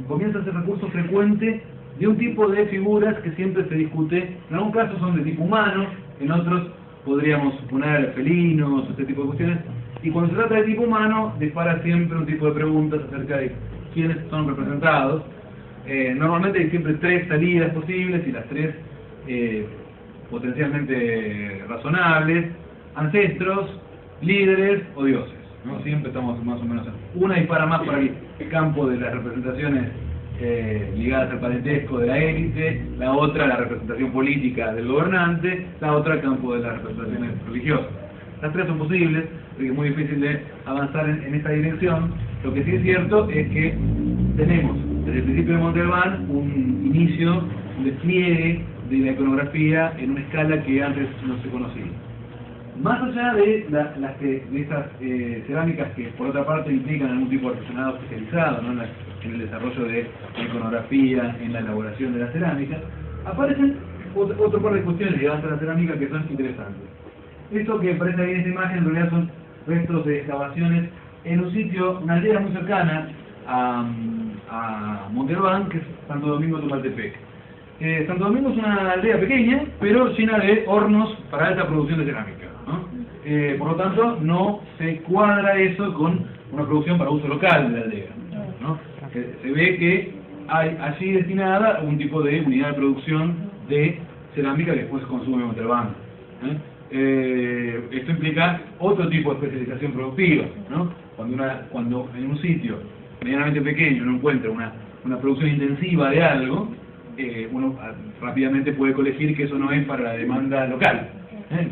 comienza a ser recurso frecuente de un tipo de figuras que siempre se discute. En algún caso son de tipo humano, en otros podríamos suponer felinos, este tipo de cuestiones, y cuando se trata de tipo humano dispara siempre un tipo de preguntas acerca de quiénes son representados. Normalmente hay siempre tres salidas posibles y las tres potencialmente razonables: ancestros, líderes o dioses, ¿no? Siempre estamos más o menos en una dispara más para el campo de las representaciones ligadas al parentesco de la élite, la otra la representación política del gobernante, la otra al campo de las representaciones religiosas. Las tres son posibles, porque es muy difícil de avanzar en esta dirección. Lo que sí es cierto es que tenemos desde el principio de Montalbán un inicio, un despliegue de la iconografía en una escala que antes no se conocía. Más allá de estas cerámicas que por otra parte implican algún tipo de artesanado especializado, ¿no? en el desarrollo de la iconografía, en la elaboración de la cerámica, aparecen otro par de cuestiones ligadas a la cerámica que son interesantes. Esto que aparece ahí en esta imagen en realidad son restos de excavaciones en un sitio, una aldea muy cercana a Montalbán, que es Santo Domingo Tupaltepec. Santo Domingo es una aldea pequeña, pero llena de hornos para alta producción de cerámica, ¿no? Por lo tanto, no se cuadra eso con una producción para uso local de la aldea, ¿no? Se ve que hay allí destinada un tipo de unidad de producción de cerámica que después se consume en Montalbán. Esto implica otro tipo de especialización productiva, ¿no? Cuando en un sitio medianamente pequeño uno encuentra una producción intensiva de algo, uno rápidamente puede colegir que eso no es para la demanda local.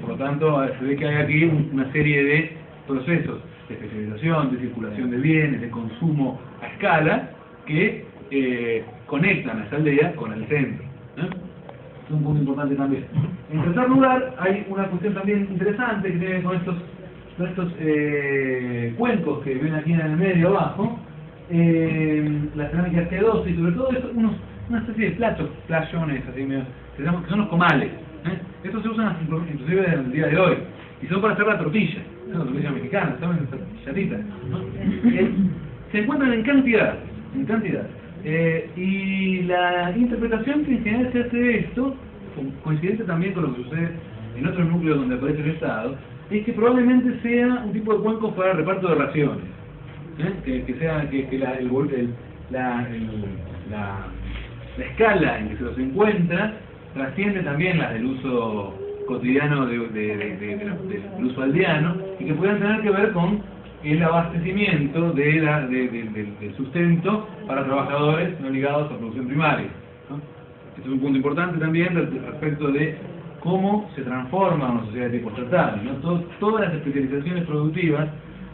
Por lo tanto, se ve que hay aquí una serie de procesos de especialización, de circulación de bienes, de consumo a escala, que conectan a esa aldea con el centro. Es un punto importante también. En tercer lugar, hay una cuestión también interesante que tiene con estos cuencos que ven aquí en el medio abajo, la cerámica G12 y sobre todo una especie de playones, así medio, que son los comales. Estos se usan inclusive en el día de hoy y son para hacer la tortilla, la tortilla mexicana, ¿saben? Esa tortillatita, ¿no? Se encuentran en cantidad. Y la interpretación que en general se hace de esto, coincidente también con lo que sucede en otros núcleos donde aparece el Estado, es que probablemente sea un tipo de cuencos para reparto de raciones, que la escala en que se los encuentra trasciende también las del uso cotidiano del uso aldeano, y que puedan tener que ver con el abastecimiento del sustento para trabajadores no ligados a producción primaria, ¿no? Este es un punto importante también respecto de cómo se transforma una sociedad de tipo estatal, ¿no? Todas las especializaciones productivas,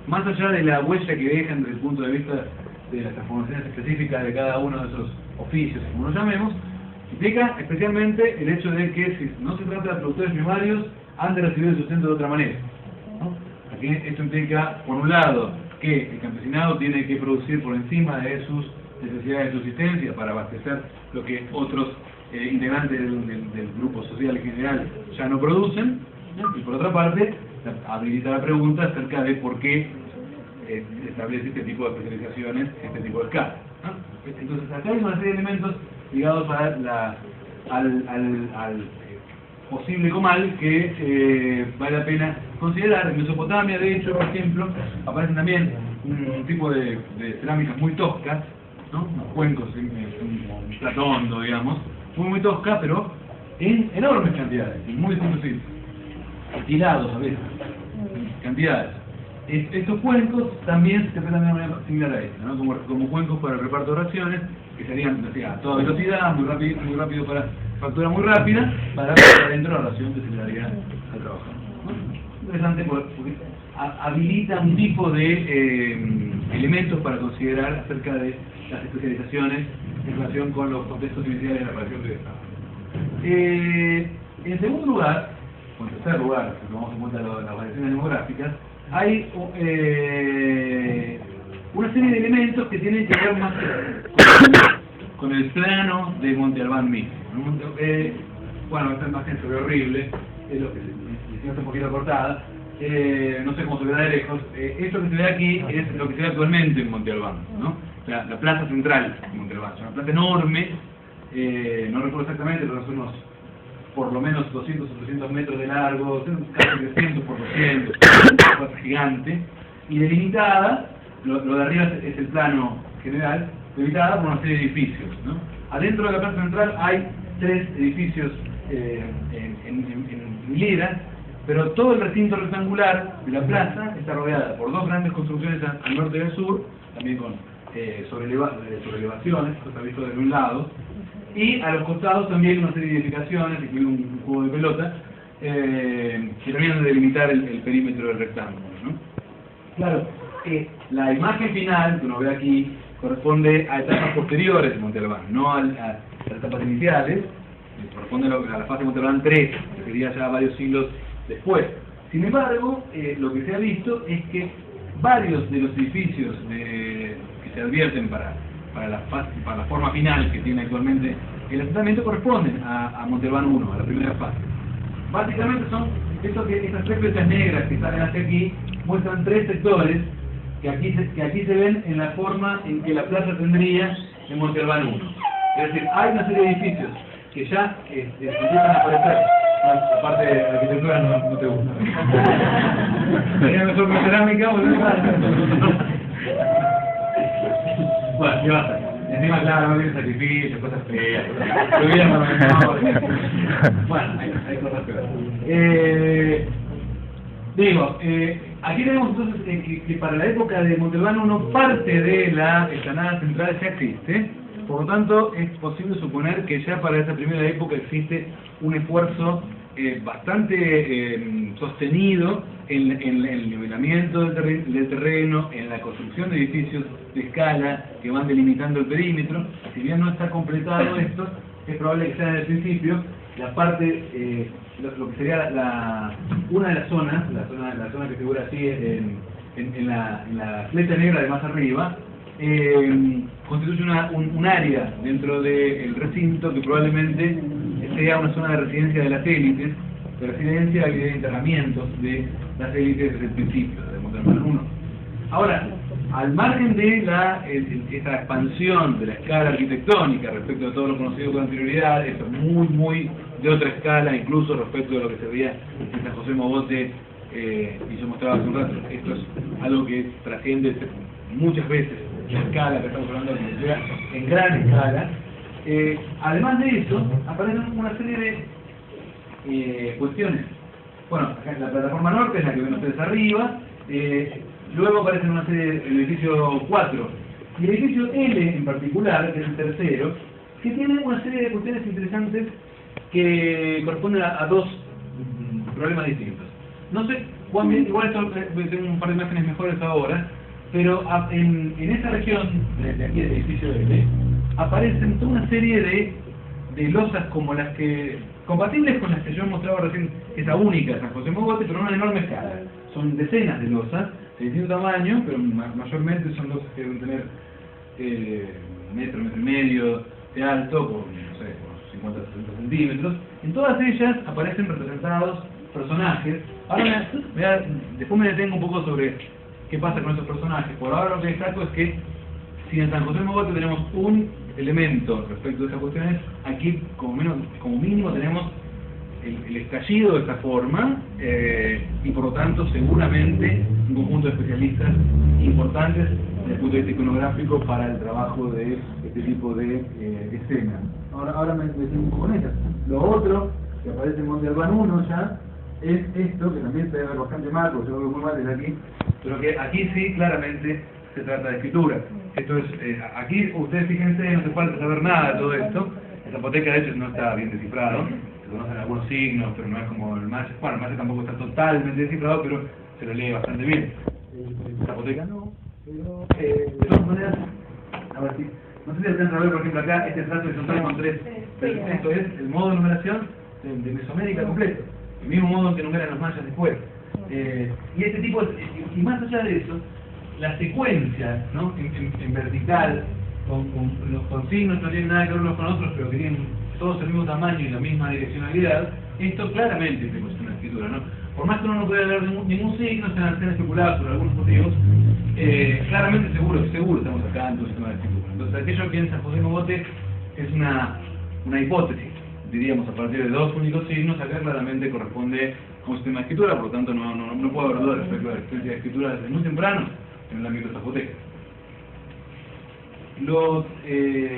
más allá de la huella que dejan desde el punto de vista de las transformaciones específicas de cada uno de esos oficios, como los llamemos, implica especialmente el hecho de que si no se trata de productores primarios, han de recibir el sustento de otra manera, ¿no? Aquí esto implica, por un lado, que el campesinado tiene que producir por encima de sus necesidades de subsistencia para abastecer lo que otros integrantes del grupo social en general ya no producen, ¿no? Y por otra parte, habilita la pregunta acerca de por qué establece este tipo de especializaciones, este tipo de escala, ¿no? Entonces acá hay una serie de elementos ligados al posible comal que vale la pena considerar. En Mesopotamia, de hecho, por ejemplo, aparecen también un tipo de cerámicas muy toscas, ¿no? Unos cuencos, un platondo, digamos, muy tosca, pero en enormes cantidades, en muy distintos sitios, tirados a veces, cantidades. Estos cuencos también se interpretan de una manera similar a esta, ¿no? Como cuencos para el reparto de raciones, que serían a toda velocidad, muy rápido para factura muy rápida, para adentro la ración que se le daría al trabajador, ¿no? Interesante porque habilita un tipo de elementos para considerar acerca de las especializaciones en relación con los contextos iniciales de la relación de Estado. En segundo lugar, o en tercer lugar, si tomamos en cuenta las variaciones demográficas, hay una serie de elementos que tienen que ver más con el plano de Monte Albán mismo. Bueno, esta imagen se ve horrible, es lo que está un poquito cortada, no sé cómo se verá de lejos. Esto que se ve aquí es lo que se ve actualmente en Monte Albán, ¿no? La plaza central de Monte Albán, es una plaza enorme, no recuerdo exactamente, pero son unos por lo menos 200 o 300 metros de largo, casi 300 por 200, una plaza gigante, y delimitada, lo de arriba es el plano general, delimitada por una serie de edificios, ¿no? Adentro de la plaza central hay 3 edificios en hilera, pero todo el recinto rectangular de la plaza está rodeada por 2 grandes construcciones al norte y al sur, también con sobreelevaciones, esto está visto desde un lado, y a los costados también una serie de edificaciones, incluido un juego de pelota, que terminan de delimitar el perímetro del rectángulo, ¿no? Claro, la imagen final que uno ve aquí corresponde a etapas posteriores de Monte Albán, no a las etapas iniciales, corresponde a la fase de Monte Albán 3, que sería ya varios siglos después. Sin embargo, lo que se ha visto es que varios de los edificios que se advierten para la forma final que tiene actualmente el asentamiento corresponden a Monte Albán 1, a la primera fase. Básicamente son estas 3 flechas negras que salen hacia aquí, muestran 3 sectores que aquí se ven en la forma en que la plaza tendría en Monte Albán 1. Es decir, hay una serie de edificios que ya empiezan a aparecer. La parte de la arquitectura no te gusta. Sería mejor que cerámica, bueno, ¿qué va a hacer? Encima, claro, no tiene sacrificio, cosas feas, bueno, hay cosas peores. Aquí tenemos entonces que para la época de Monte Albán 1 parte de la explanada central ya existe, por lo tanto es posible suponer que ya para esa primera época existe un esfuerzo bastante sostenido en el nivelamiento del terreno, en la construcción de edificios de escala que van delimitando el perímetro. Si bien no está completado esto, es probable que sea en el principio la parte, lo que sería una de las zonas, la zona que figura así en la flecha negra de más arriba, constituye un área dentro del recinto que probablemente sea una zona de residencia de las élites, de residencia y de enterramientos de las élites desde el principio, de Monte Albán 1. Ahora, al margen de esta expansión de la escala arquitectónica respecto a todo lo conocido con anterioridad, esto es muy de otra escala, incluso respecto de lo que se veía en San José Mogote, y yo mostraba hace un rato, esto es algo que trasciende muchas veces la escala que estamos hablando de la ciudad, en gran escala. Además de eso, aparecen una serie de cuestiones. Bueno, acá la plataforma norte es la que ven ustedes arriba, luego aparecen una serie de edificio 4, y el edificio L en particular, que es el tercero, que tiene una serie de cuestiones interesantes que corresponden a 2 problemas distintos. No sé cuán bien, igual esto, tengo un par de imágenes mejores ahora, pero en esa región, de aquí del edificio L, aparecen toda una serie de losas como las que, compatibles con las que yo mostraba recién, esa única de San José Mogote, pero en una enorme escala. Son decenas de losas, de distinto tamaño, pero mayormente son losas que deben tener metro y medio de alto, por, no sé, por 50 o 60 centímetros. En todas ellas aparecen representados personajes. Ahora después me detengo un poco sobre qué pasa con esos personajes. Por ahora lo que destaco es que si en San José Mogote tenemos un elemento respecto a estas cuestiones, aquí como mínimo tenemos el estallido de esta forma, y por lo tanto seguramente un conjunto de especialistas importantes desde el punto de vista iconográfico para el trabajo de este tipo de escena. ahora me tengo un poco con ella. Lo otro, que aparece en Monte Albán 1 ya, es esto, que también se ve bastante mal, porque yo lo veo muy mal desde aquí, pero que aquí sí claramente se trata de escritura. Esto es, aquí ustedes fíjense, no hace falta saber nada de todo esto. El zapoteca de hecho no está bien descifrado, se conocen algunos signos, pero no es como el maya. Bueno, el maya tampoco está totalmente descifrado, pero se lo lee bastante bien. El zapoteca no, pero de todas maneras, a ver si, no sé si alcanzan a ver, por ejemplo, acá este trazo horizontal con 3. Esto es el modo de numeración de Mesoamérica completo, el mismo modo en que numeran los mayas después. Y este tipo, y más allá de eso, la secuencia, ¿no? en vertical, con signos que no tienen nada que ver unos con otros, pero que tienen todos el mismo tamaño y la misma direccionalidad, esto claramente es una escritura, ¿no? Por más que uno no pueda leer ningún signo, se han especulado por algunos motivos, claramente seguro estamos acá en un sistema de escritura. Entonces aquello que en San José Mogote es una hipótesis, diríamos, a partir de dos únicos signos, acá claramente corresponde a un sistema de escritura, por lo tanto no puedo haber duda respecto a la existencia de escritura desde muy temprano en el ámbito zapoteca.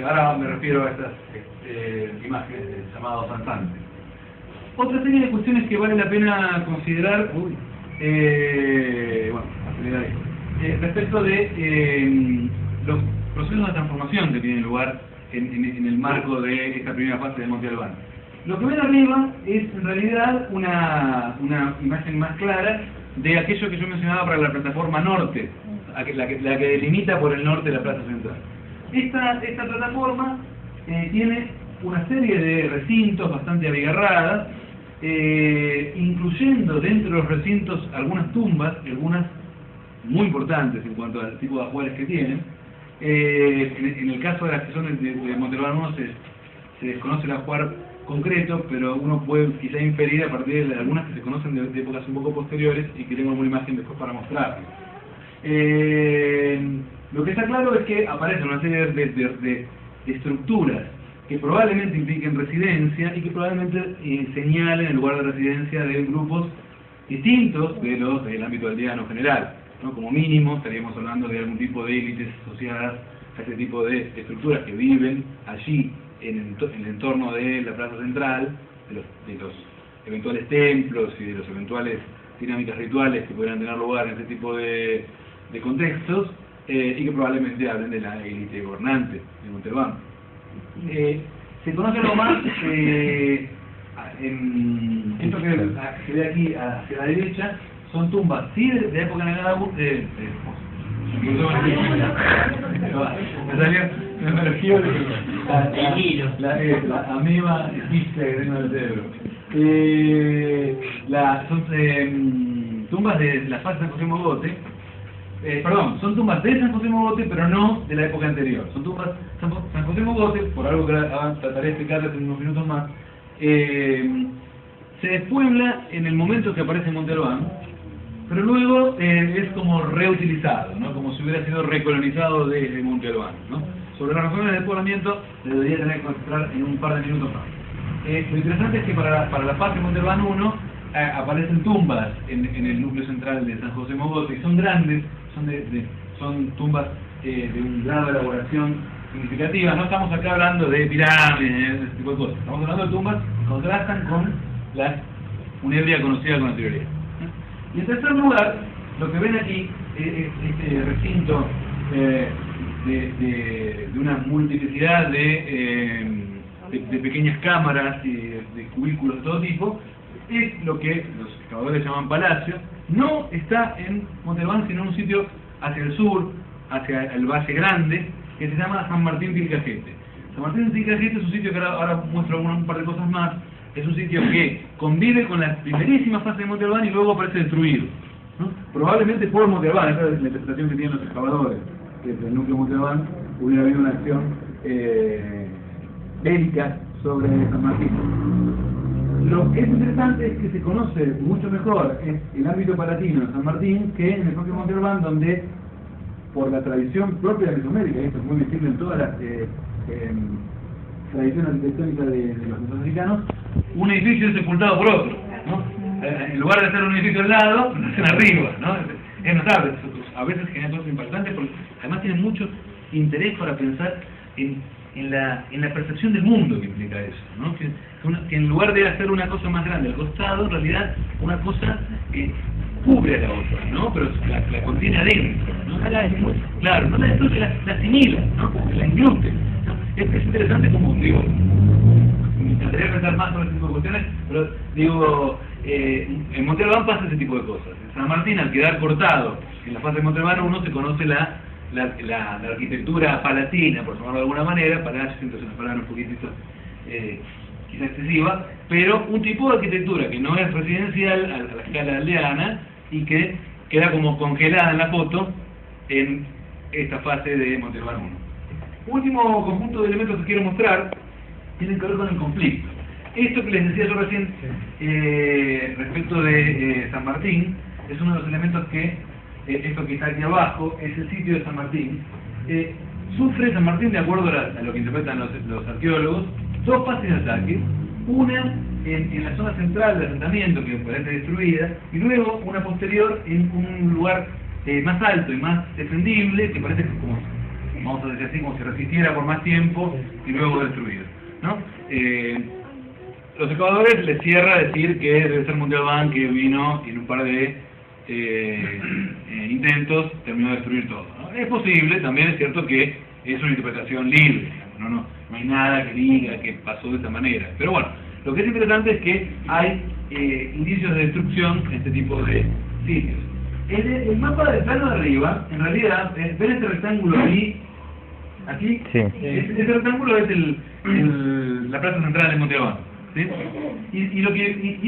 Ahora me refiero a estas imágenes llamados danzantes. Otra serie de cuestiones que vale la pena considerar, acelerar esto, respecto de los procesos de transformación que tienen lugar en el marco de esta primera fase de Monte Albán. Lo que ven arriba es en realidad una imagen más clara de aquello que yo mencionaba para la plataforma norte, la que delimita por el norte la plaza central. Esta plataforma tiene una serie de recintos bastante abigarradas, incluyendo dentro de los recintos algunas tumbas, algunas muy importantes en cuanto al tipo de ajuares que tienen. En el caso de las que son de Monte Albán 1 se desconoce el ajuar concreto, pero uno puede quizá inferir a partir de algunas que se conocen de épocas un poco posteriores y que tengo una imagen después para mostrar. Lo que está claro es que aparecen una serie de estructuras que probablemente impliquen residencia y que probablemente señalen el lugar de residencia de grupos distintos de los del ámbito aldeano general, ¿no? Como mínimo estaríamos hablando de algún tipo de élites asociadas a este tipo de estructuras que viven allí en el entorno de la plaza central, de los eventuales templos y de los eventuales dinámicas rituales que pudieran tener lugar en este tipo de contextos, y que probablemente hablen de la élite gobernante de Monte Albán. Se conoce algo más en esto que se ve aquí hacia la derecha, son tumbas sí de época negada me emergió la ameba egipcia que tengo en el cerebro. Son tumbas de la fase de San José Mogote. Son tumbas de San José Mogote, pero no de la época anterior. Son tumbas San José Mogote, por algo que trataré de explicarles en unos minutos más. Se despuebla en el momento que aparece Monte Albán, pero luego es como reutilizado, ¿no? Como si hubiera sido recolonizado desde Monte Albán, ¿no? Sobre las razones del poblamiento le debería tener que concentrar en un par de minutos más. Lo interesante es que para la fase de Monte Albán 1 aparecen tumbas en el núcleo central de San José Mogote, y son grandes, son tumbas de un grado de elaboración significativa. No estamos acá hablando de pirámides, ese tipo de cosas. Estamos hablando de tumbas que contrastan con la funebria conocida con anterioridad. Y en tercer lugar, lo que ven aquí es este recinto de una multiplicidad de pequeñas cámaras y de cubículos de todo tipo. Es lo que los excavadores llaman palacio. No está en Monte Albán, sino en un sitio hacia el sur, hacia el Valle Grande, que se llama San Martín Tilcajete. San Martín Tilcajete es un sitio que ahora muestro un par de cosas más. Es un sitio que convive con la primerísima fase de Monte Albán y luego aparece destruido, ¿no? Probablemente por Monte Albán, esa es la interpretación que tienen los excavadores, que desde el núcleo de Monte Albán hubiera habido una acción bélica sobre San Martín. Lo que es interesante es que se conoce mucho mejor el ámbito palatino de San Martín que en el propio Monte Albán, donde por la tradición propia de Mesoamérica, y esto es muy visible en todas las tradición arquitectónica de los mesoamericanos, un edificio es sepultado por otro, ¿no? En lugar de hacer un edificio al lado, lo hacen arriba, ¿no? Es notable, a veces genera cosas impactantes porque además tienen mucho interés para pensar en en la percepción del mundo que implica eso, ¿no? Que en lugar de hacer una cosa más grande al costado, en realidad una cosa cubre a la otra, ¿no? Pero la contiene adentro, ¿no? Claro, no la destruye, la asimila, ¿no? La incluye, ¿no? Es interesante como, digo, me encantaría pensar más sobre este tipo de cuestiones, pero digo, en Montalbán pasa ese tipo de cosas. En San Martín, al quedar cortado en la fase de Montalbán, uno se conoce la arquitectura palatina, por llamarlo de alguna manera. Palacio siento que es una palabra un poquitito quizá excesiva, pero un tipo de arquitectura que no es residencial a la escala aldeana y que queda como congelada en la foto en esta fase de Montalbán 1. Último conjunto de elementos que quiero mostrar tienen que ver con el conflicto. Esto que les decía yo recién respecto de San Martín es uno de los elementos que, esto que está aquí abajo, es el sitio de San Martín. Sufre San Martín, de acuerdo a lo que interpretan los arqueólogos, dos fases de ataque. Una en la zona central del asentamiento, que parece destruida, y luego una posterior en un lugar más alto y más defendible, que parece como, vamos a decir así, como si resistiera por más tiempo y luego destruido, ¿no? Los excavadores les cierra decir que debe ser Montalbán, que vino y en un par de intentos terminó de destruir todo, ¿no? Es posible, también es cierto que es una interpretación libre, no hay nada que diga que pasó de esta manera, pero bueno, lo que es interesante es que hay indicios de destrucción en este tipo de sitios. El mapa del plano de arriba, en realidad, ven este rectángulo aquí, sí. Este rectángulo es la plaza central de Montalbán, ¿sí? Y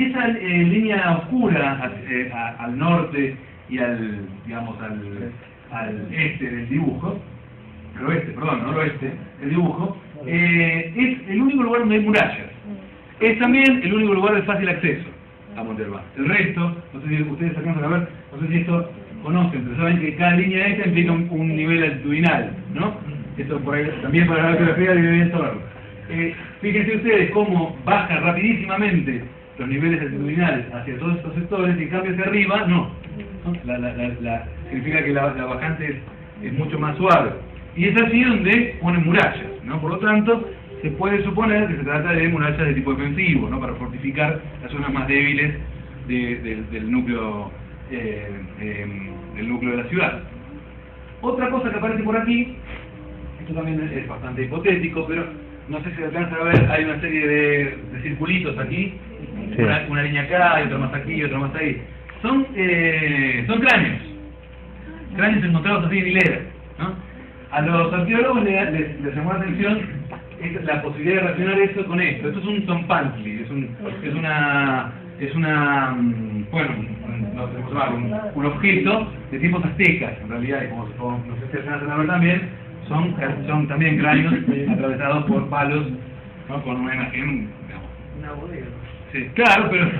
esa línea oscura al norte y al este del dibujo, noroeste del dibujo, es el único lugar donde hay murallas. Es también el único lugar de fácil acceso a Montalbán. El resto, no sé si ustedes alcanzan a ver, no sé si esto conocen, pero saben que cada línea esta implica un nivel altitudinal, ¿no? Esto por ahí, también para la arqueología debe bien saberlo. Fíjense ustedes cómo baja rapidísimamente los niveles altitudinales hacia todos estos sectores, y en cambio hacia arriba, no. Significa que la bajante es mucho más suave. Y es así donde ponen murallas, ¿no? Por lo tanto, se puede suponer que se trata de murallas de tipo defensivo, ¿no? Para fortificar las zonas más débiles del núcleo de la ciudad. Otra cosa que aparece por aquí, esto también es bastante hipotético, pero no sé si alcanzan a ver, hay una serie de circulitos aquí, sí. Una línea acá, y otra más aquí, y otra más ahí. Son cráneos encontrados así en hileras, ¿no? A los arqueólogos les llamó la atención la posibilidad de relacionar eso con esto. Esto es un zompantli, un objeto de tiempos aztecas, en realidad, y como no sé si alcanzan a ver también, son también cráneos atravesados por palos, ¿no? Con una imagen, digamos. Una bodega. Sí, claro, pero es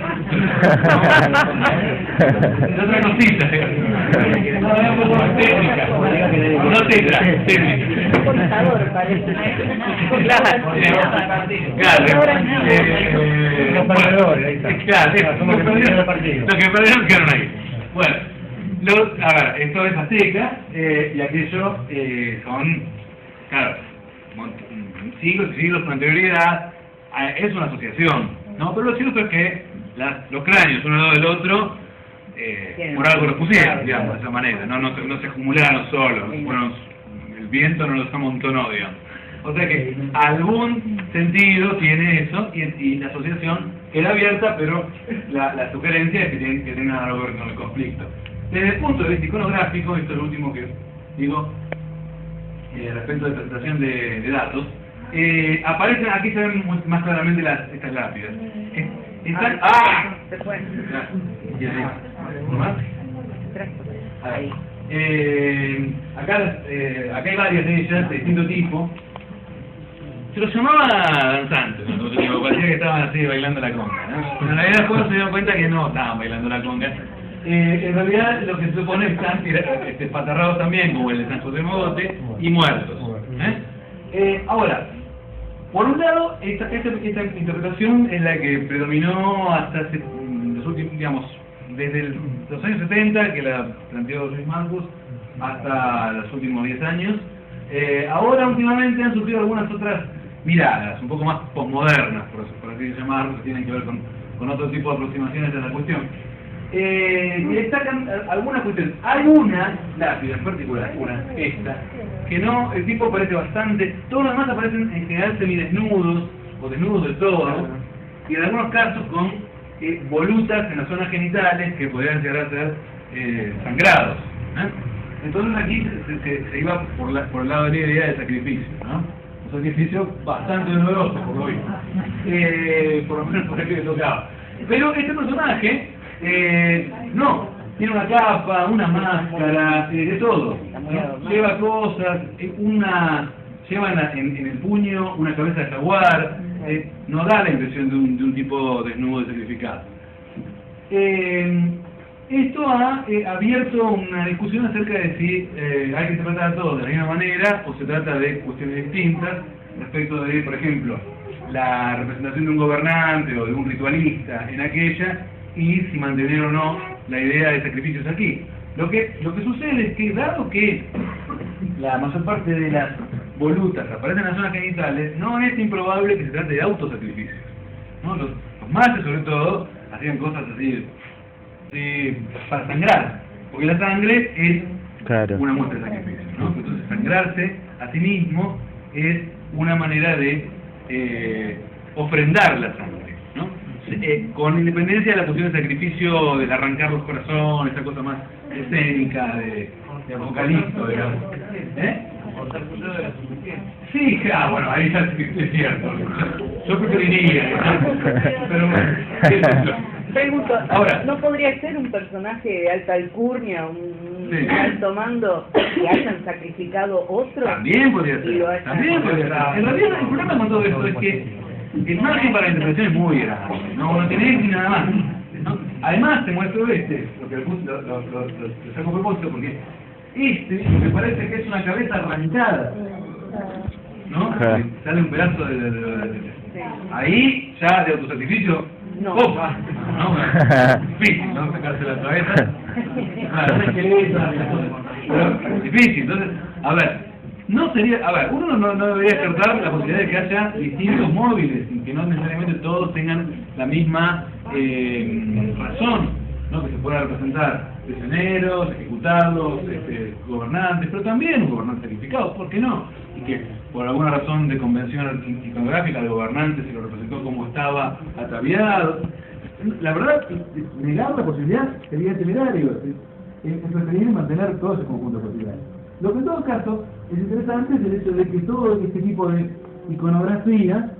otra cosita, un poco técnica, no técnica. Un contador, parece. Claro, lo que perdieron quedaron ahí. Bueno, a ver, esto es azteca, y aquello son, claro, siglos y siglos con anterioridad. Es una asociación, ¿no? Pero lo cierto es que los cráneos uno al lado del otro por algo los pusieron, digamos, de esa manera, no se acumularon solos, el viento no los amontonó, digamos. O sea que algún sentido tiene eso, y la asociación queda abierta, pero la sugerencia es que tienen algo que ver con el conflicto. Desde el punto de vista iconográfico, esto es lo último que digo respecto de presentación de datos, aparecen, aquí se ven más claramente estas lápidas. Están... Se fue. ¿Uno más? Ahí. Acá hay varias de ellas, de distinto tipo. Se los llamaba danzantes, ¿no? Parecía que estaban así bailando la conga, ¿no? Pero en realidad después se dieron cuenta que no estaban bailando la conga. En realidad lo que se supone están patarrados también, como el de San José Mogote, y muertos. Ahora, por un lado, esta interpretación es la que predominó hasta los últimos, digamos, desde los años 70, que la planteó Luis Marcus, hasta los últimos 10 años. Ahora, últimamente, han surgido algunas otras miradas, un poco más posmodernas, por así llamarlo, que tienen que ver con otro tipo de aproximaciones a la cuestión. Que destacan algunas cuestiones. Hay una lápida en particular, esta, que no, el tipo aparece bastante, todos los demás aparecen en general semidesnudos, o desnudos del todo, y en algunos casos con volutas en las zonas genitales que podrían llegar a ser sangrados. Entonces aquí se iba por el lado de la idea de sacrificio, ¿no? Un sacrificio bastante doloroso, por lo visto. Por lo menos por el que le tocaba. Pero este personaje, no, tiene una capa, una máscara, de todo, ¿no? Lleva cosas, lleva en el puño una cabeza de jaguar, no da la impresión de un tipo desnudo y sacrificado. Esto ha abierto una discusión acerca de si hay que tratar todo de la misma manera o se trata de cuestiones distintas respecto de, por ejemplo, la representación de un gobernante o de un ritualista en aquella, y si mantener o no la idea de sacrificios aquí. Lo que sucede es que, dado que la mayor parte de las volutas aparecen en las zonas genitales, no es improbable que se trate de autosacrificios, ¿no? Los mayas, sobre todo, hacían cosas así para sangrar, porque la sangre es una muestra de sacrificio, ¿no? Entonces, sangrarse a sí mismo es una manera de ofrendar la sangre, ¿no? Con independencia de la cuestión de sacrificio, del arrancar los corazones, esa cosa más escénica de Apocalipto, digamos. Sí, bueno, ahí ya es cierto. Yo preferiría, pero Pregunto, ahora, ¿no podría ser un personaje de alta alcurnia, un sí, alto mando, que hayan sacrificado otros? También podría Y lo ser, hayan- también podría ser. En realidad el problema con todo esto es que el margen para la interpretación es muy grande, no tiene ni nada más, ¿no? Además te muestro lo que lo saco a propósito, porque me parece que es una cabeza arrancada, ¿no? Sale un pedazo ahí ya de autosacrificio. No. ¡Opa! ¿No? Difícil, ¿no? Sacarse la cabeza. Claro, un esqueleto, pero difícil. Entonces, uno no debería descartar la posibilidad de que haya distintos móviles y que no necesariamente todos tengan la misma razón, ¿no? Que se pueda representar prisioneros, ejecutados, gobernantes, pero también un gobernante sacrificado, ¿por qué no? Y que por alguna razón de convención iconográfica el gobernante se lo representó como estaba ataviado. La verdad, negar la posibilidad sería temerario, es preferible mantener todo ese conjunto de posibilidades. Lo que en todo caso es interesante es el hecho de que todo este tipo de iconografía,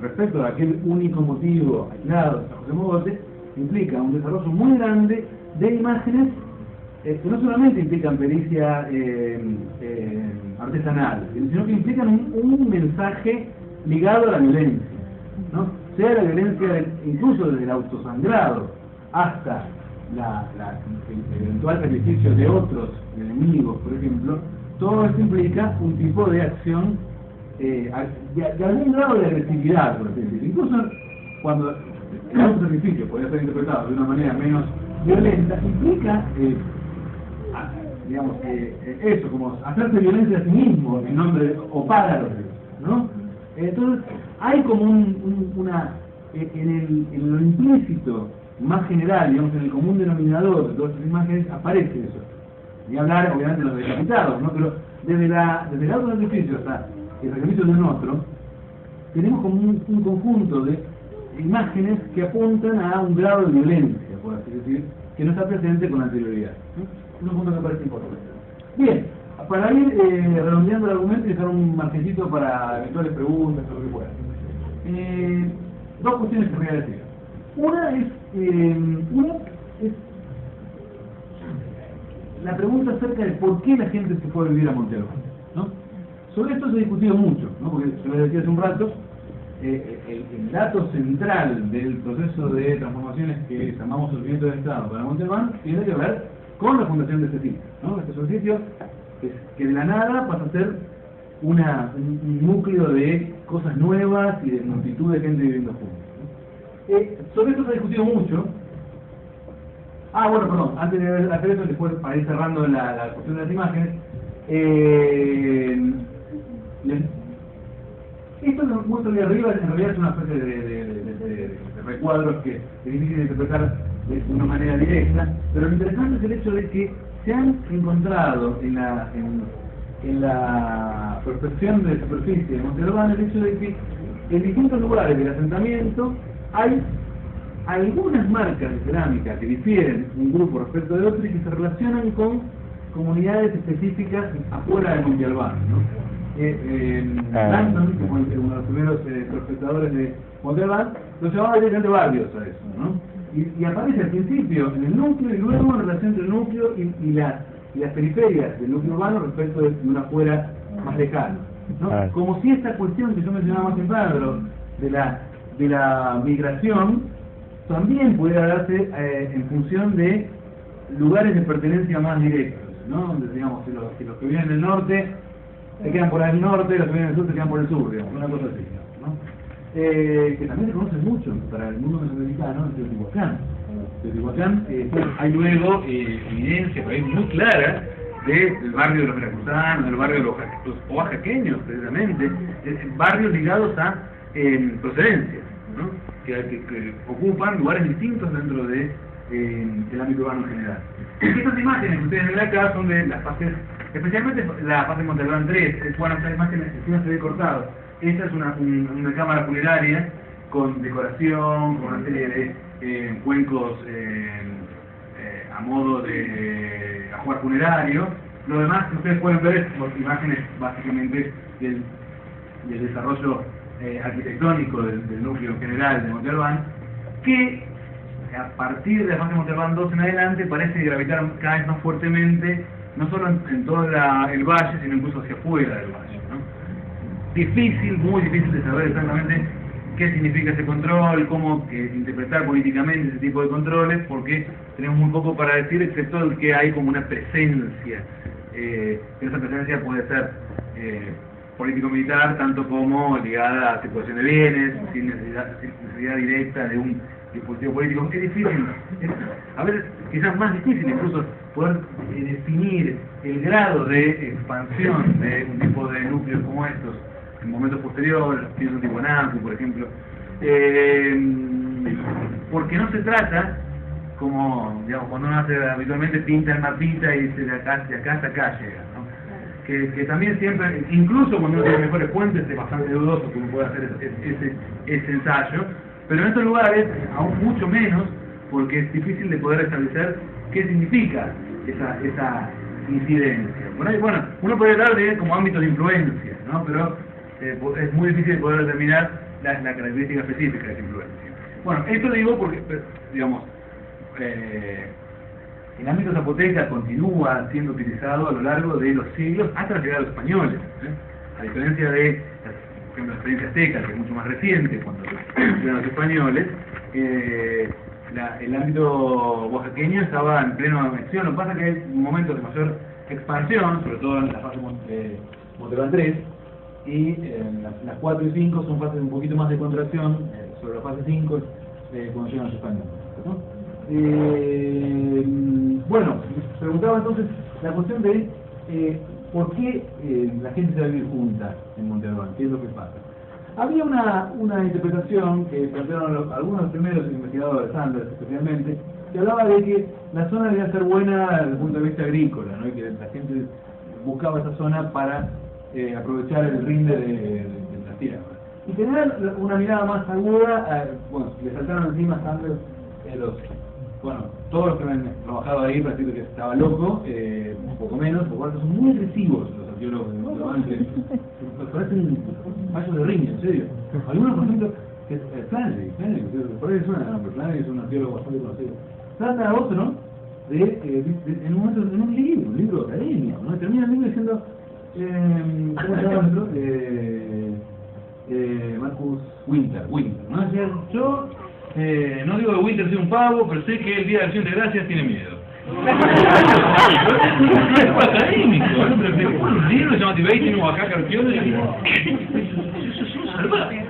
respecto a aquel único motivo aislado de José Mogote, implica un desarrollo muy grande de imágenes que no solamente implican pericia artesanal, sino que implican un mensaje ligado a la violencia, ¿no? Sea la violencia incluso desde el autosangrado hasta el eventual sacrificio de otros enemigos, por ejemplo. Todo esto implica un tipo de acción de algún grado de agresividad, por así decirlo. Incluso cuando el autosacrificio podría ser interpretado de una manera menos violenta, implica eso, como hacerse violencia a sí mismo en nombre o para los demás, ¿no? Entonces hay como en lo implícito más general, digamos, en el común denominador de todas estas imágenes aparece eso. Ni hablar obviamente de los decapitados, ¿no? Pero desde el autosacrificio hasta el sacrificio de un otro, tenemos como un conjunto de imágenes que apuntan a un grado de violencia, por así decir, que no está presente con anterioridad, ¿no? Es un punto que me parece importante. Bien, para ir redondeando el argumento y dejar un margencito para eventuales preguntas o lo que fuera. Dos cuestiones que voy a decir. Una es la pregunta acerca de por qué la gente se fue a vivir a Monte Albán, ¿no? Sobre esto se ha discutido mucho, ¿no? Porque se lo decía hace un rato, el dato central del proceso de transformaciones que llamamos surgimiento del Estado para Monte Albán tiene que ver con la fundación de este sitio, ¿no? Este sitio que de la nada pasa a ser un núcleo de cosas nuevas y de multitud de gente viviendo juntos. Sobre esto se ha discutido mucho. Bueno, perdón, antes de hacer eso, después para ir cerrando la cuestión de las imágenes, Esto que muestro de arriba en realidad es una especie de recuadros que es difícil de interpretar de una manera directa, pero lo interesante es el hecho de que se han encontrado en la prospección de superficie de Monte Albán el hecho de que en distintos lugares del asentamiento hay algunas marcas de cerámica que difieren un grupo respecto de otro y que se relacionan con comunidades específicas afuera de Monte Albán, ¿no? Langdon, como uno de los primeros prospectores de Monte Albán, lo llamaba directamente barrios a eso, ¿no? Y aparece al principio en el núcleo y luego en relación entre el núcleo y las periferias del núcleo urbano respecto de una afuera más lejana, ¿no? Como si esta cuestión que yo mencionaba más temprano de la migración también pudiera darse en función de lugares de pertenencia más directos, ¿no? Donde, digamos, si los que viven en el norte se quedan por el norte, los que viven en el sur se quedan por el sur, digamos, una cosa así, ¿no? Que también se conoce mucho para el mundo mesoamericano, en Teotihuacán. Teotihuacán, hay luego evidencia por ahí muy clara del barrio de los veracruzanos, del barrio de los oaxaqueños, precisamente, barrios ligados a procedencias, ¿no? que ocupan lugares distintos dentro del ámbito urbano en general. Estas imágenes que ustedes ven acá son de las fases, especialmente la fase de Monte Albán 3, bueno, estas imágenes encima se ve cortado. Esta es una cámara funeraria con decoración, con una serie de cuencos a modo de ajuar funerario. Lo demás que ustedes pueden ver es imágenes básicamente del desarrollo arquitectónico del núcleo general de Monte Albán, que a partir de la fase de Monte Albán 2 en adelante parece gravitar cada vez más fuertemente, no solo en todo el valle, sino incluso hacia afuera del valle, ¿no? Muy difícil de saber exactamente qué significa ese control, cómo interpretar políticamente ese tipo de controles, porque tenemos muy poco para decir, excepto el que hay como una presencia. Esa presencia puede ser político-militar, tanto como ligada a circulación de bienes, sin necesidad directa de un dispositivo político. Es difícil, a veces quizás más difícil incluso poder definir el grado de expansión de un tipo de núcleos como estos en momentos posteriores, pienso en tipo Nancy, por ejemplo, porque no se trata como, digamos, cuando uno hace habitualmente pinta el mapita y dice de acá hasta acá llega, ¿no? Que también siempre, incluso cuando uno tiene mejores fuentes, es bastante dudoso que uno pueda hacer ese ensayo, pero en estos lugares aún mucho menos, porque es difícil de poder establecer qué significa esa incidencia. Por ahí, bueno, uno puede hablar de como ámbitos de influencia, ¿no? Pero es muy difícil de poder determinar la característica específica de esa influencia. Bueno, esto lo digo porque, digamos, el ámbito zapoteca continúa siendo utilizado a lo largo de los siglos hasta la llegada de los españoles, a diferencia de, por ejemplo, la experiencia azteca, que es mucho más reciente cuando llegaron los españoles. El ámbito oaxaqueño estaba en plena acción. Lo que pasa es que hay momentos de mayor expansión, sobre todo en la fase Monte Albán 3, y las 4 y 5 son fases un poquito más de contracción, sobre la fase 5 cuando llegan los españoles, ¿no? Bueno, preguntaba entonces la cuestión de por qué la gente se va a vivir junta en Monte Albán, qué es lo que pasa. Había una interpretación que plantearon algunos de los primeros investigadores, Sanders especialmente, que hablaba de que la zona debía ser buena desde el punto de vista agrícola, ¿no? Y que la gente buscaba esa zona para aprovechar el rinde de la tierra. Y tener una mirada más aguda, bueno, le saltaron encima a Sanders todos los que han trabajado ahí para decir que estaba loco, un poco menos, porque son muy agresivos los arqueólogos de Monte Albán, parecen pasos de riña, en serio. Algunos, por ejemplo, Flannery, por ahí suena, pero Flannery es un arqueólogo bastante conocido. Trata a otro en un libro de academia, ¿no? Termina el libro diciendo, ¿cómo se llama el otro? Marcus Winter, ¿no? Decía, yo no digo que Winter sea un pavo, pero sé que el Día de Acción de Gracias tiene miedo. No es académico, pero un libro se llama Debating Oaxaca Archaeology. Eso es un salvaje.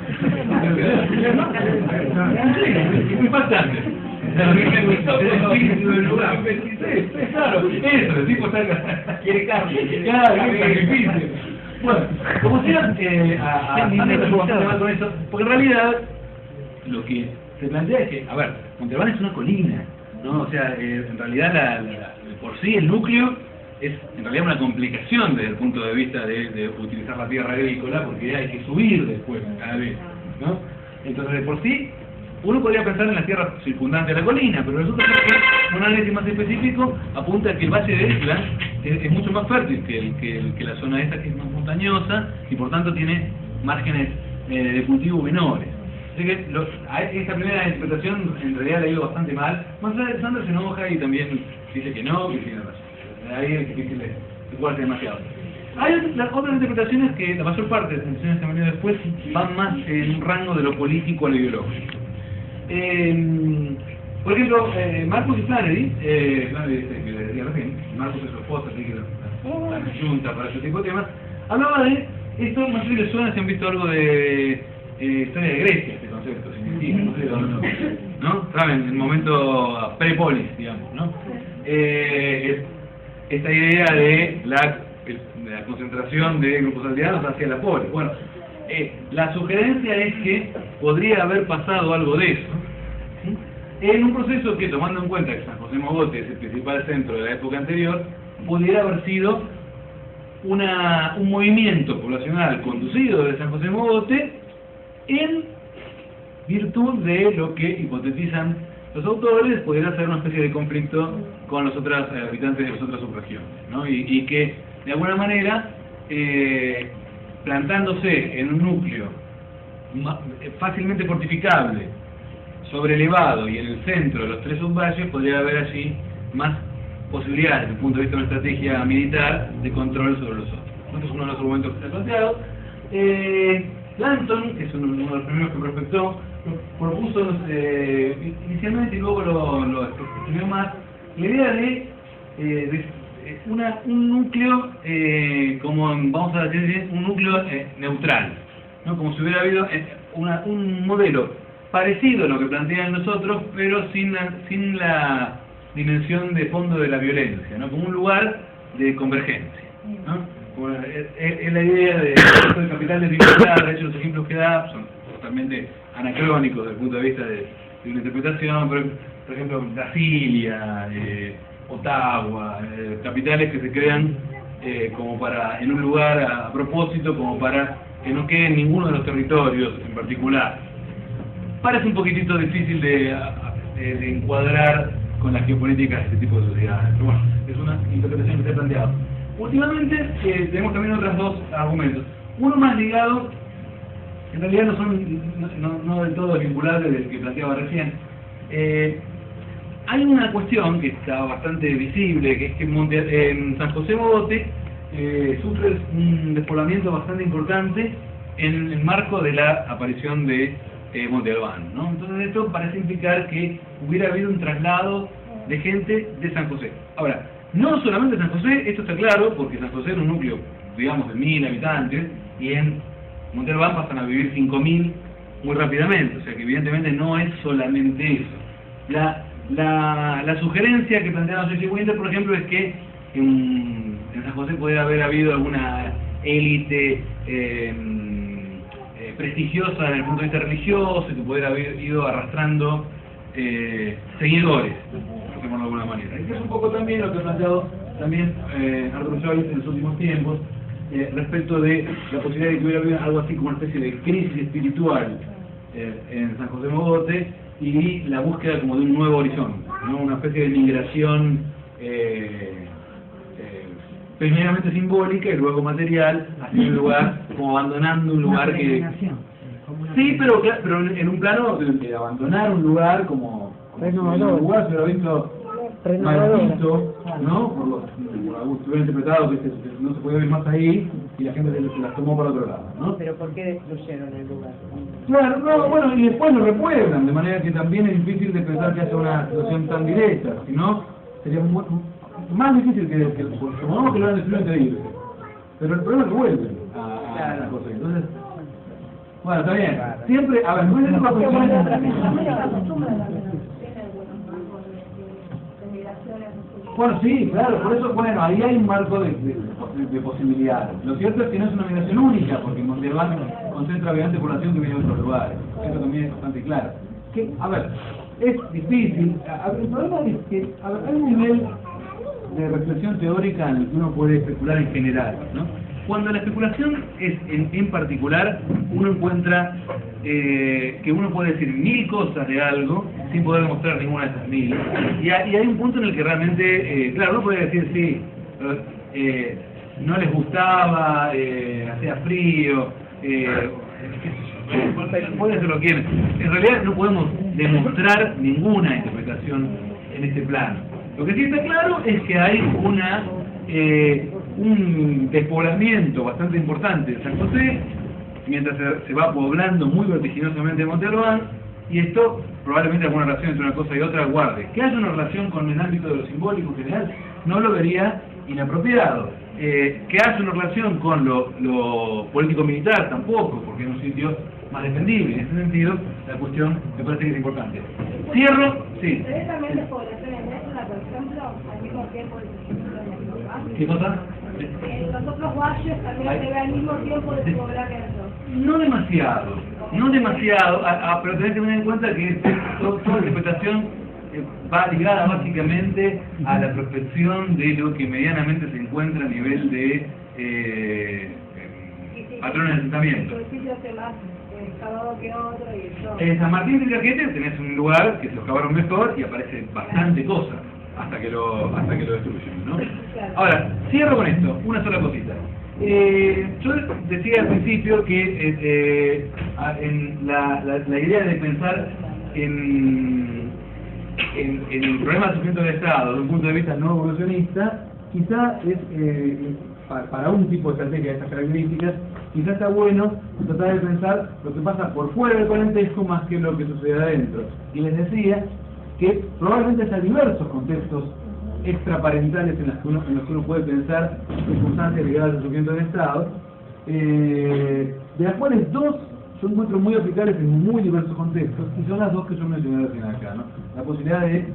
Es impactante. El espíritu del lugar. Claro, eso, el tipo está quiere carne, claro, quiere sacrificio. Bueno, como sea, con eso, porque en realidad lo que se plantea es que, a ver, Montalbán es una colina, ¿no? O sea, en realidad por sí el núcleo es en realidad una complicación desde el punto de vista de utilizar la tierra agrícola, porque hay que subir después cada vez, ¿no? Entonces, de por sí, uno podría pensar en la tierra circundante a la colina, pero resulta que un análisis más específico apunta a que el valle de Esla es mucho más fértil que la zona esta, que es más montañosa, y por tanto tiene márgenes de cultivo menores. Así que esta primera interpretación en realidad la ha ido bastante mal. Más allá, Sandra se enoja y también dice que no, que tiene razón. Ahí es difícil de jugarse demasiado. Hay otras interpretaciones que la mayor parte de las interpretaciones que han venido después van más en un rango de lo político a lo ideológico. Por ejemplo, Marcus y Flannery, que le decía recién, Marcus es su esposa, así que la junta para ese tipo de temas, hablaba de esto, más o menos suena si han visto algo de historia de Grecia, este concepto, no sé dónde, ¿no? Saben, el momento pre-polis, digamos, ¿no? Esta idea de la concentración de grupos aldeanos hacia la polis. Bueno, la sugerencia es que podría haber pasado algo de eso, ¿sí? En un proceso que, tomando en cuenta que San José Mogote es el principal centro de la época anterior, pudiera haber sido un movimiento poblacional conducido de San José Mogote en virtud de lo que hipotetizan los autores, pudiera ser una especie de conflicto con los otros habitantes de las otras subregiones, ¿no? Y que, de alguna manera, plantándose en un núcleo fácilmente fortificable, sobrelevado y en el centro de los tres subvalles, podría haber allí más posibilidades, desde el punto de vista de una estrategia militar, de control sobre los otros. Este es uno de los argumentos que se ha planteado. Langton, que es uno de los primeros que prospectó, propuso inicialmente y luego lo exprimió más, la idea de un núcleo, como vamos a decir, un núcleo neutral, ¿no? Como si hubiera habido un modelo parecido a lo que plantean nosotros, pero sin la dimensión de fondo de la violencia, ¿no? Como un lugar de convergencia, ¿no? Es la idea de el capital de libertad. De hecho, los ejemplos que da son totalmente anacrónicos desde el punto de vista de una interpretación. Por ejemplo, Brasilia, Ottawa, capitales que se crean como para, en un lugar a propósito, como para que no quede en ninguno de los territorios en particular. Parece un poquitito difícil de encuadrar con la geopolítica de este tipo de sociedades, pero bueno, es una interpretación que se ha planteado. Últimamente tenemos también otros dos argumentos. Uno más ligado, en realidad no son no del todo vinculables del que planteaba recién. Hay una cuestión que está bastante visible, que es que en San José Mogote sufre un despoblamiento bastante importante en el marco de la aparición de Monte Albán, ¿no? Entonces esto parece implicar que hubiera habido un traslado de gente de San José. Ahora, no solamente San José, esto está claro, porque San José era un núcleo, digamos, de 1000 habitantes, y en Monte Albán pasan a vivir 5000 muy rápidamente, o sea que evidentemente no es solamente eso. La sugerencia que planteaba Jesse Winter, por ejemplo, es que en San José podría haber habido alguna élite prestigiosa desde el punto de vista religioso, que pudiera haber ido arrastrando seguidores, por llamarlo de alguna manera. Esto es un poco también lo que ha planteado también Arthur Joyce en los últimos tiempos, respecto de la posibilidad de que hubiera habido algo así como una especie de crisis espiritual en San José Mogote, y la búsqueda como de un nuevo horizonte, ¿no? Una especie de migración primeramente simbólica y luego material hacia un lugar, como abandonando un lugar que... Sí, pero en un plano de abandonar un lugar como un lugar se lo ha visto mal visto, ¿no? Por algún estudio interpretado que no se podía ver más ahí y la gente se las tomó para otro lado, ¿no? Pero ¿por qué destruyeron el lugar? Claro, no, bueno, y después lo repueblan, de manera que también es difícil de pensar que haya una situación tan directa, si no, sería más difícil que supongamos que lo han destruido antes de irse. Pero el problema es que vuelven a la cosa. Entonces, bueno, está bien. Siempre, a ver, no es una cuestión... Bueno, sí, claro, por eso, bueno, ahí hay un marco de posibilidades. Lo cierto es que no es una migración única, porque Montalbán concentra bastante población que viene de otros lugares. Eso también es bastante claro. Que, a ver, es difícil. El problema es que hay un nivel de reflexión teórica en el que uno puede especular en general, ¿no? Cuando la especulación es en particular, uno encuentra que uno puede decir 1000 cosas de algo sin poder demostrar ninguna de esas 1000. Y hay un punto en el que realmente, claro, uno puede decir, sí, no les gustaba, hacía frío, puede hacer lo que quieren. En realidad no podemos demostrar ninguna interpretación en este plano. Lo que sí está claro es que hay un despoblamiento bastante importante de San José, mientras se va poblando muy vertiginosamente Montalbán, y esto probablemente alguna relación entre una cosa y otra guarde. Que haya una relación con el ámbito de lo simbólico en general, no lo vería inapropiado. Que haya una relación con lo político-militar, tampoco, porque es un sitio más defendible. En ese sentido, la cuestión me parece que es importante. Cierro, sí. ¿Ustedes también de población indígena, por ejemplo, al mismo tiempo de ¿Qué cosa? en los otros valles también se ve al mismo tiempo de poblamiento? No demasiado, pero tenés que tener en cuenta que toda la interpretación va ligada básicamente a la prospección de lo que medianamente se encuentra a nivel de patrones de asentamiento. San Martín de Cajete tenés un lugar que se lo excavaron mejor y aparece bastante cosa hasta que lo destruyen, ¿no? Ahora, cierro con esto, una sola cosita. Yo decía al principio que en la idea de pensar en el problema del sufrimiento del Estado desde un punto de vista no evolucionista, quizá es para un tipo de estrategia de estas características, quizá está bueno tratar de pensar lo que pasa por fuera del parentesco más que lo que sucede adentro. Y les decía que probablemente haya diversos contextos extraparentales en los que uno puede pensar circunstancias ligadas al sufrimiento del Estado, de las cuales dos yo encuentro muy aplicables en muy diversos contextos, y son las dos que yo mencioné recién acá, ¿no? La posibilidad de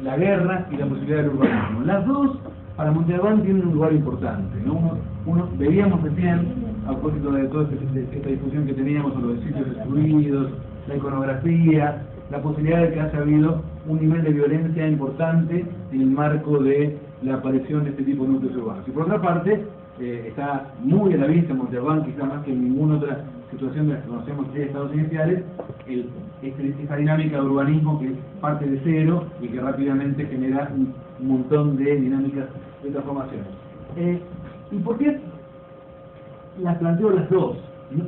la guerra y la posibilidad del urbanismo. Las dos, para Montalbán, tienen un lugar importante, ¿no? Veíamos recién, a propósito de toda esta discusión que teníamos sobre los sitios destruidos, la iconografía, la posibilidad de que haya habido un nivel de violencia importante en el marco de la aparición de este tipo de núcleos urbanos. Y por otra parte, está muy a la vista en Montalbán, quizá más que en ninguna otra situación de las que conocemos de estados iniciales, esta dinámica de urbanismo que parte de cero y que rápidamente genera un montón de dinámicas de transformaciones. ¿Y por qué las planteo las dos?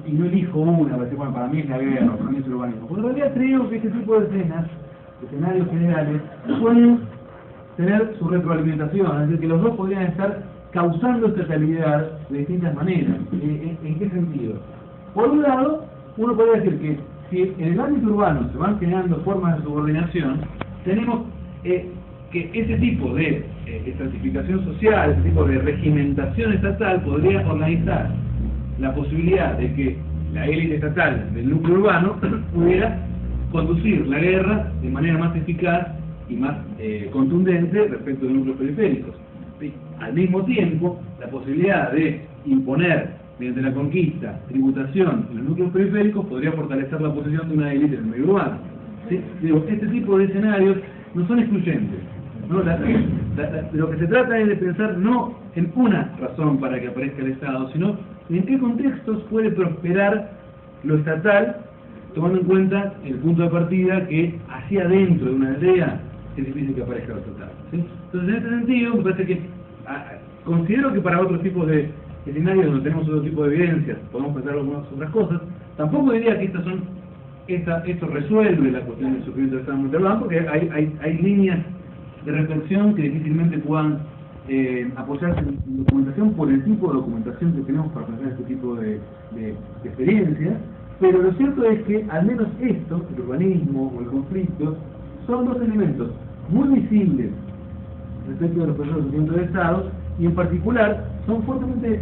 Y no elijo una, para decir, bueno, para mí es la guerra, para mí es el urbanismo. Porque en realidad creo que este tipo de escenarios generales, pueden tener su retroalimentación, es decir, que los dos podrían estar causando esta realidad de distintas maneras. ¿En qué sentido? Por un lado, uno podría decir que si en el ámbito urbano se van generando formas de subordinación, tenemos que ese tipo de estratificación social, ese tipo de regimentación estatal podría organizar la posibilidad de que la élite estatal del núcleo urbano pudiera conducir la guerra de manera más eficaz y más contundente respecto de núcleos periféricos. ¿Sí? Al mismo tiempo, la posibilidad de imponer mediante la conquista, tributación en los núcleos periféricos podría fortalecer la posición de una élite en el medio urbano. ¿Sí? Digo, este tipo de escenarios no son excluyentes, ¿no? Lo que se trata es de pensar no en una razón para que aparezca el Estado, sino en qué contextos puede prosperar lo estatal, tomando en cuenta el punto de partida que hacia adentro de una aldea es difícil que aparezca lo estatal. ¿Sí? Entonces, en este sentido, me parece que considero que para otros tipos de escenarios donde tenemos otro tipo de evidencias, podemos pensar algunas otras cosas. Tampoco diría que esto resuelve la cuestión del sufrimiento del Estado en Montalbán, porque hay líneas de reflexión que difícilmente puedan apoyarse en documentación por el tipo de documentación que tenemos para pensar este tipo de experiencias, pero lo cierto es que al menos esto, el urbanismo o el conflicto, son dos elementos muy visibles respecto de los procesos de sufrimiento del Estado, y en particular son fuertemente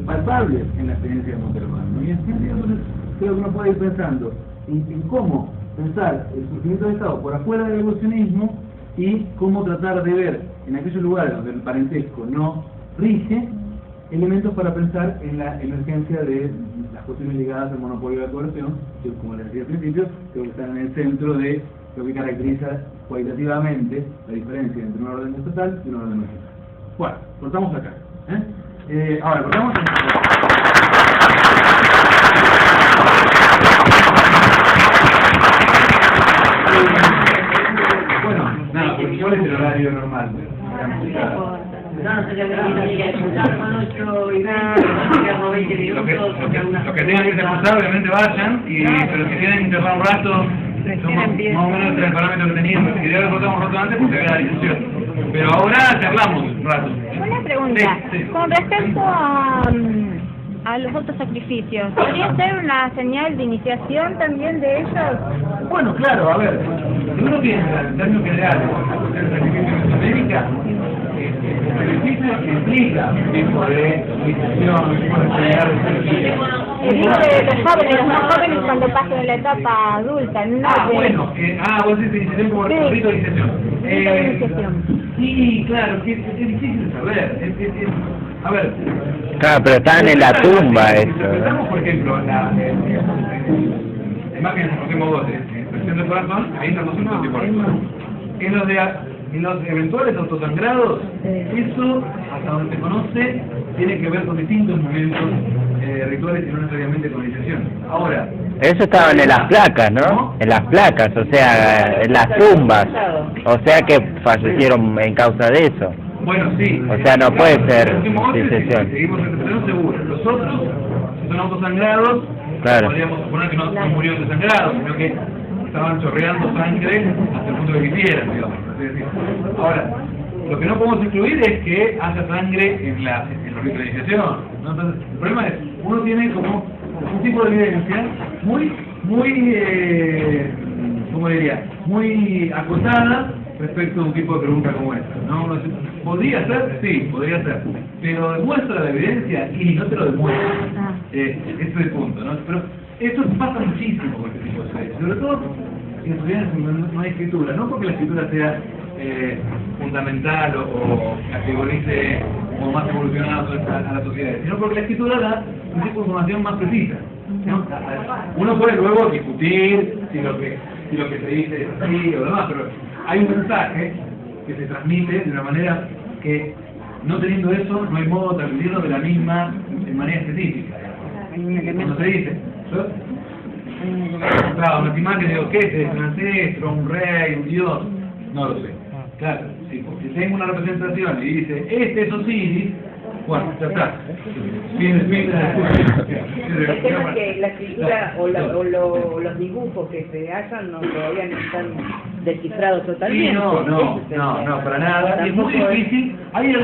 palpables en la experiencia de Montalbán, ¿no? Y en ese sentido, entonces, creo que uno puede ir pensando en cómo pensar el sufrimiento del Estado por afuera del evolucionismo y cómo tratar de ver en aquellos lugares donde el parentesco no rige, elementos para pensar en la emergencia de las cuestiones ligadas al monopolio de la coerción, que como les decía al principio, creo que están en el centro de lo que caracteriza cualitativamente la diferencia entre un orden estatal y un orden nacional. Bueno, cortamos acá. Ahora, cortamos en... Bueno, nada, porque ¿cuál es el horario normal? No, sería que escuchar con nuestro evento, sería 20 minutos. Los que tengan que escuchar, obviamente vayan, pero si quieren internar un rato, más o menos el parámetro que teníamos. Si querían cortar un rato antes, pues se ve la discusión. Pero ahora charlamos un rato. Una pregunta, Sí. con respecto a los otros sacrificios, ¿podría ser una señal de iniciación también de ellos? Bueno, claro, a ver, si uno piensa en términos generales, el sacrificio en Mesoamérica, el sacrificio implica un tipo de iniciación, un tipo de pelear de sacrificio. Digo de los más jóvenes cuando pasan la etapa adulta, ¿no? Bueno, vos decís iniciación como Sí. rito de iniciación. Rito de iniciación. Sí, claro, que es difícil de saber. A ver. Claro, pero están en la tumba eso. Empezamos, por ejemplo, la imagen que pusimos vos, expresión del corazón, ahí estamos en todo tipo de cosas. En los eventuales autosangrados, eso, hasta donde se conoce, tiene que ver con distintos momentos rituales y no necesariamente con iniciación. Ahora, Eso estaban en las placas, ¿no? En las placas, o sea, en las tumbas. O sea que fallecieron en causa de eso. bueno, sí. O sea, no puede ser Los últimos 11, disección. seguimos interpretando seguro. Los otros, si son autosangrados, Claro. podríamos suponer que no murieron desangrados, sino que estaban chorreando sangre hasta el punto de que quisieran, digamos. Es decir, ahora, lo que no podemos excluir es que haya sangre en los ritos de iniciación, ¿no? Entonces, el problema es, uno tiene como un tipo de evidencia muy, ¿cómo diría? Muy acotada respecto a un tipo de pregunta como esta, ¿no? Uno dice, ¿podría ser? Sí, podría ser. Pero demuestra la evidencia y no te lo demuestra. Ese es el punto, ¿no? Pero esto pasa muchísimo con este tipo de cosas. Sobre todo en sociedades donde no hay escritura. No porque la escritura sea fundamental o categorice como más evolucionado a la sociedad, sino porque la escritura da un tipo de información más precisa, ¿no? Uno puede luego discutir si lo que se dice es así o demás, pero hay un mensaje que se transmite de una manera que, no teniendo eso, no hay modo de transmitirlo de la misma manera específica. Cuando se dice, claro, unas imágenes, digo, ¿qué es? ¿Un ancestro, un rey, un dios? No lo sé. Claro, si tengo una representación y dice, este es Osiris, bueno, ya está. El tema es que la escritura o los dibujos que se hagan todavía no están descifrados totalmente. Sí, no, para nada. Es muy difícil. Hay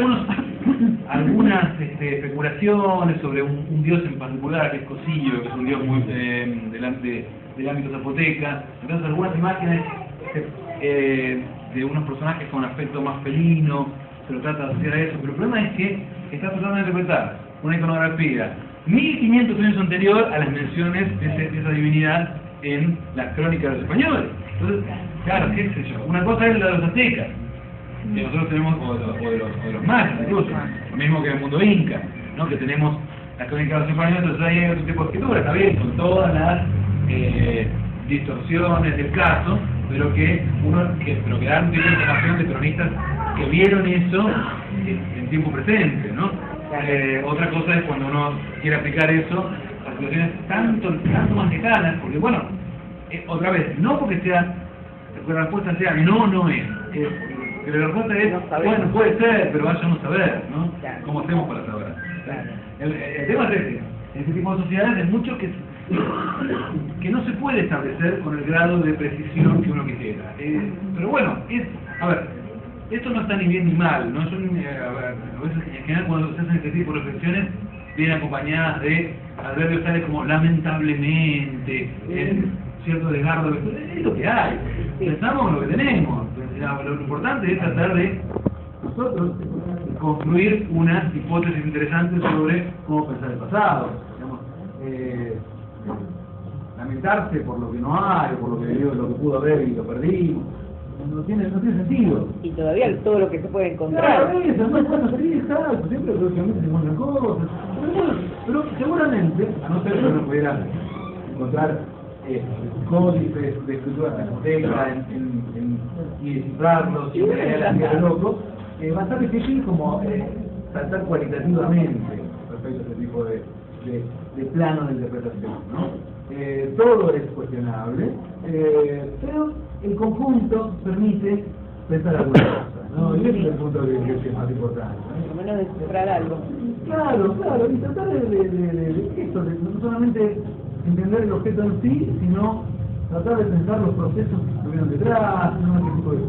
algunas especulaciones sobre un dios en particular, que es Cosillo, que es un dios muy del ámbito zapoteca. Entonces algunas imágenes de unos personajes con aspecto más felino, se lo trata de asociar a eso, pero el problema es que está tratando de interpretar una iconografía 1500 años anterior a las menciones de esa divinidad en las crónicas de los españoles. Entonces, claro, qué sé yo, una cosa es la de los aztecas, que nosotros tenemos, o de los mayas incluso, lo mismo que en el mundo inca, ¿no? Que tenemos las crónicas de los españoles, entonces hay otro tipo de escritura, está bien, con todas las distorsiones del caso, pero que dan un tipo de información de cronistas que vieron eso en tiempo presente, ¿no? Otra cosa es cuando uno quiere aplicar eso a situaciones tanto más lejanas, porque bueno, otra vez, no porque la respuesta sea no es, pero la respuesta es, bueno, puede ser, pero vayamos a ver, ¿no? ¿Cómo hacemos para saber? El tema es este tipo de sociedades es mucho que no se puede establecer con el grado de precisión que uno quisiera. Pero bueno, a ver, esto no está ni bien ni mal, ¿no? A veces en general cuando se hacen este tipo de reflexiones vienen acompañadas de adverbios tales como lamentablemente, cierto desgarro, es lo que hay, pensamos en lo que tenemos. Lo importante es tratar de nosotros construir una hipótesis interesante sobre cómo pensar el pasado. Digamos, lamentarse por lo que no hay, por lo que pudo haber y lo perdimos, no tiene sentido. Y todavía todo lo que se puede encontrar. Claro, eso, no, bueno, sí, exacto, siempre lógicamente se encuentran cosas, pero seguramente, a no ser que uno pudiera encontrar códices de escritura azteca y descifrarlos y leer la vida de loco, va a ser difícil como saltar cualitativamente respecto a ese tipo de plano de interpretación, ¿no? Todo es cuestionable, pero el conjunto permite pensar alguna cosa, ¿no? Y ese es el punto que es más importante, ¿no? Por lo menos descifrar algo. Claro, y tratar de esto, de no solamente entender el objeto en sí, sino tratar de pensar los procesos que estuvieron detrás, ¿no? Ese tipo de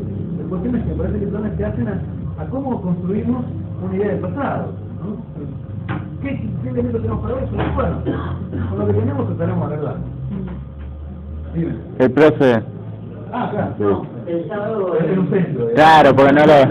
cuestiones que me parece que son las que hacen a cómo construimos una idea del pasado, ¿no? ¿Qué elementos tenemos para eso? Bueno, con lo que tenemos trataremos de arreglar. Dime. El profe. Ah, claro. Sí. El sábado... En un centro. Claro, porque no lo ve.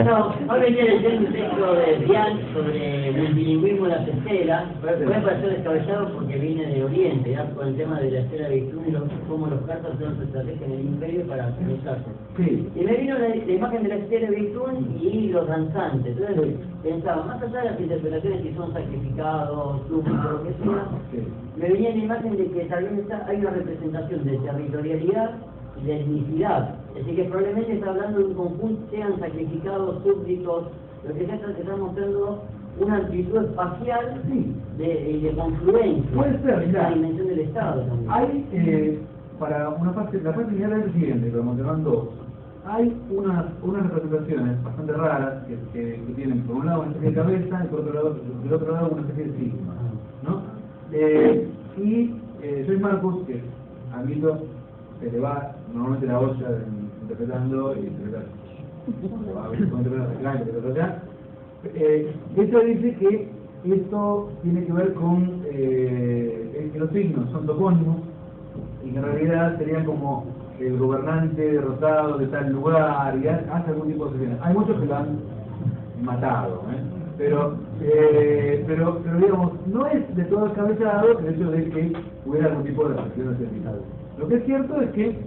No, hoy venía leyendo un texto de Dian sobre el bilingüismo de las estelas. Puede parecer descabellado porque viene de Oriente, ¿ya? Con el tema de la estela de Beitún y cómo los persas usaron su estrategia en el imperio para organizarse. Sí. Y me vino la imagen de la estela de Beitún y los danzantes. Entonces pensaba, más allá de las interpretaciones que son sacrificados, súbditos, lo que sea, me venía la imagen de que tal vez hay una representación de territorialidad y de etnicidad. Es decir, que probablemente está hablando de un conjunto, sean sacrificados, súbditos, lo que sea, que está mostrando una amplitud espacial de confluencia. Puede ser, en la dimensión del Estado también. Hay, para una parte, la parte general es la siguiente, como te van dos. Hay unas representaciones bastante raras que tienen por un lado una especie de cabeza y por otro lado una especie de sigma, ¿no? Soy Marcos, que admito, se le va normalmente la olla interpretando y se va a interpretar acá. Esto dice que esto tiene que ver con que los signos son topónimos y que en realidad serían como el gobernante derrotado de tal lugar y hace algún tipo de asesinato. Hay muchos que lo han matado, pero digamos, no es de todo descabellado el hecho de que hubiera algún tipo de reacción artificial. Lo que es cierto es que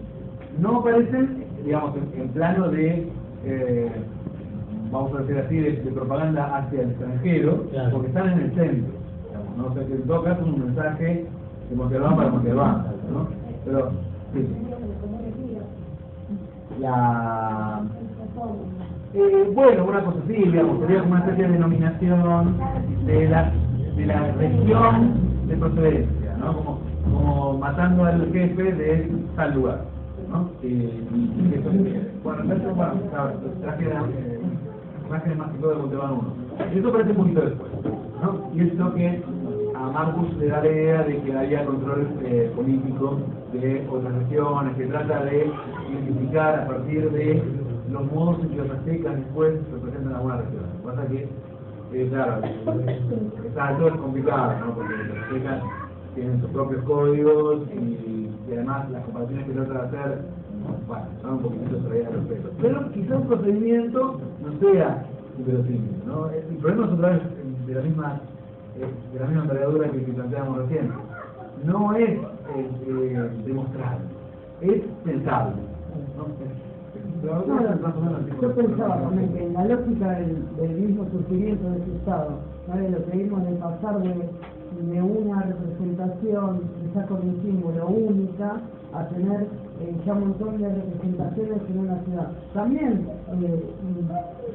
no aparecen, digamos, en plano de, vamos a decir así, de propaganda hacia el extranjero, claro, porque están en el centro, digamos, ¿no? O sea, que en todo caso es un mensaje de Montalbán para Montalbán, ¿no? Pero, sí. Bueno, una cosa así, digamos, sería como una especie de denominación de la región de procedencia, ¿no? Como matando al jefe de tal lugar, ¿no? Bueno, claro, traje imágenes más que todo de Montalbán 1. Eso parece un poquito después, ¿no? Y es lo que a Marcus le da la idea de que haya control político de otras regiones, que trata de identificar a partir de los modos en que los aztecas después representan alguna región. Lo que pasa es que, claro, todo es complicado, ¿no? Porque los aztecas tienen sus propios códigos y además las comparaciones que trata de hacer, bueno, son un poquitito traídas a los pelos. Pero quizá un procedimiento no sea inverosímil, ¿no? El problema es otra vez de la misma envergadura que planteábamos recién. No es demostrable, es pensable, ¿no? Yo pensaba también que en la lógica del mismo surgimiento de ese Estado, ¿vale? Lo que vimos de pasar de una representación, quizás con un símbolo única, a tener ya un montón de representaciones en una ciudad. También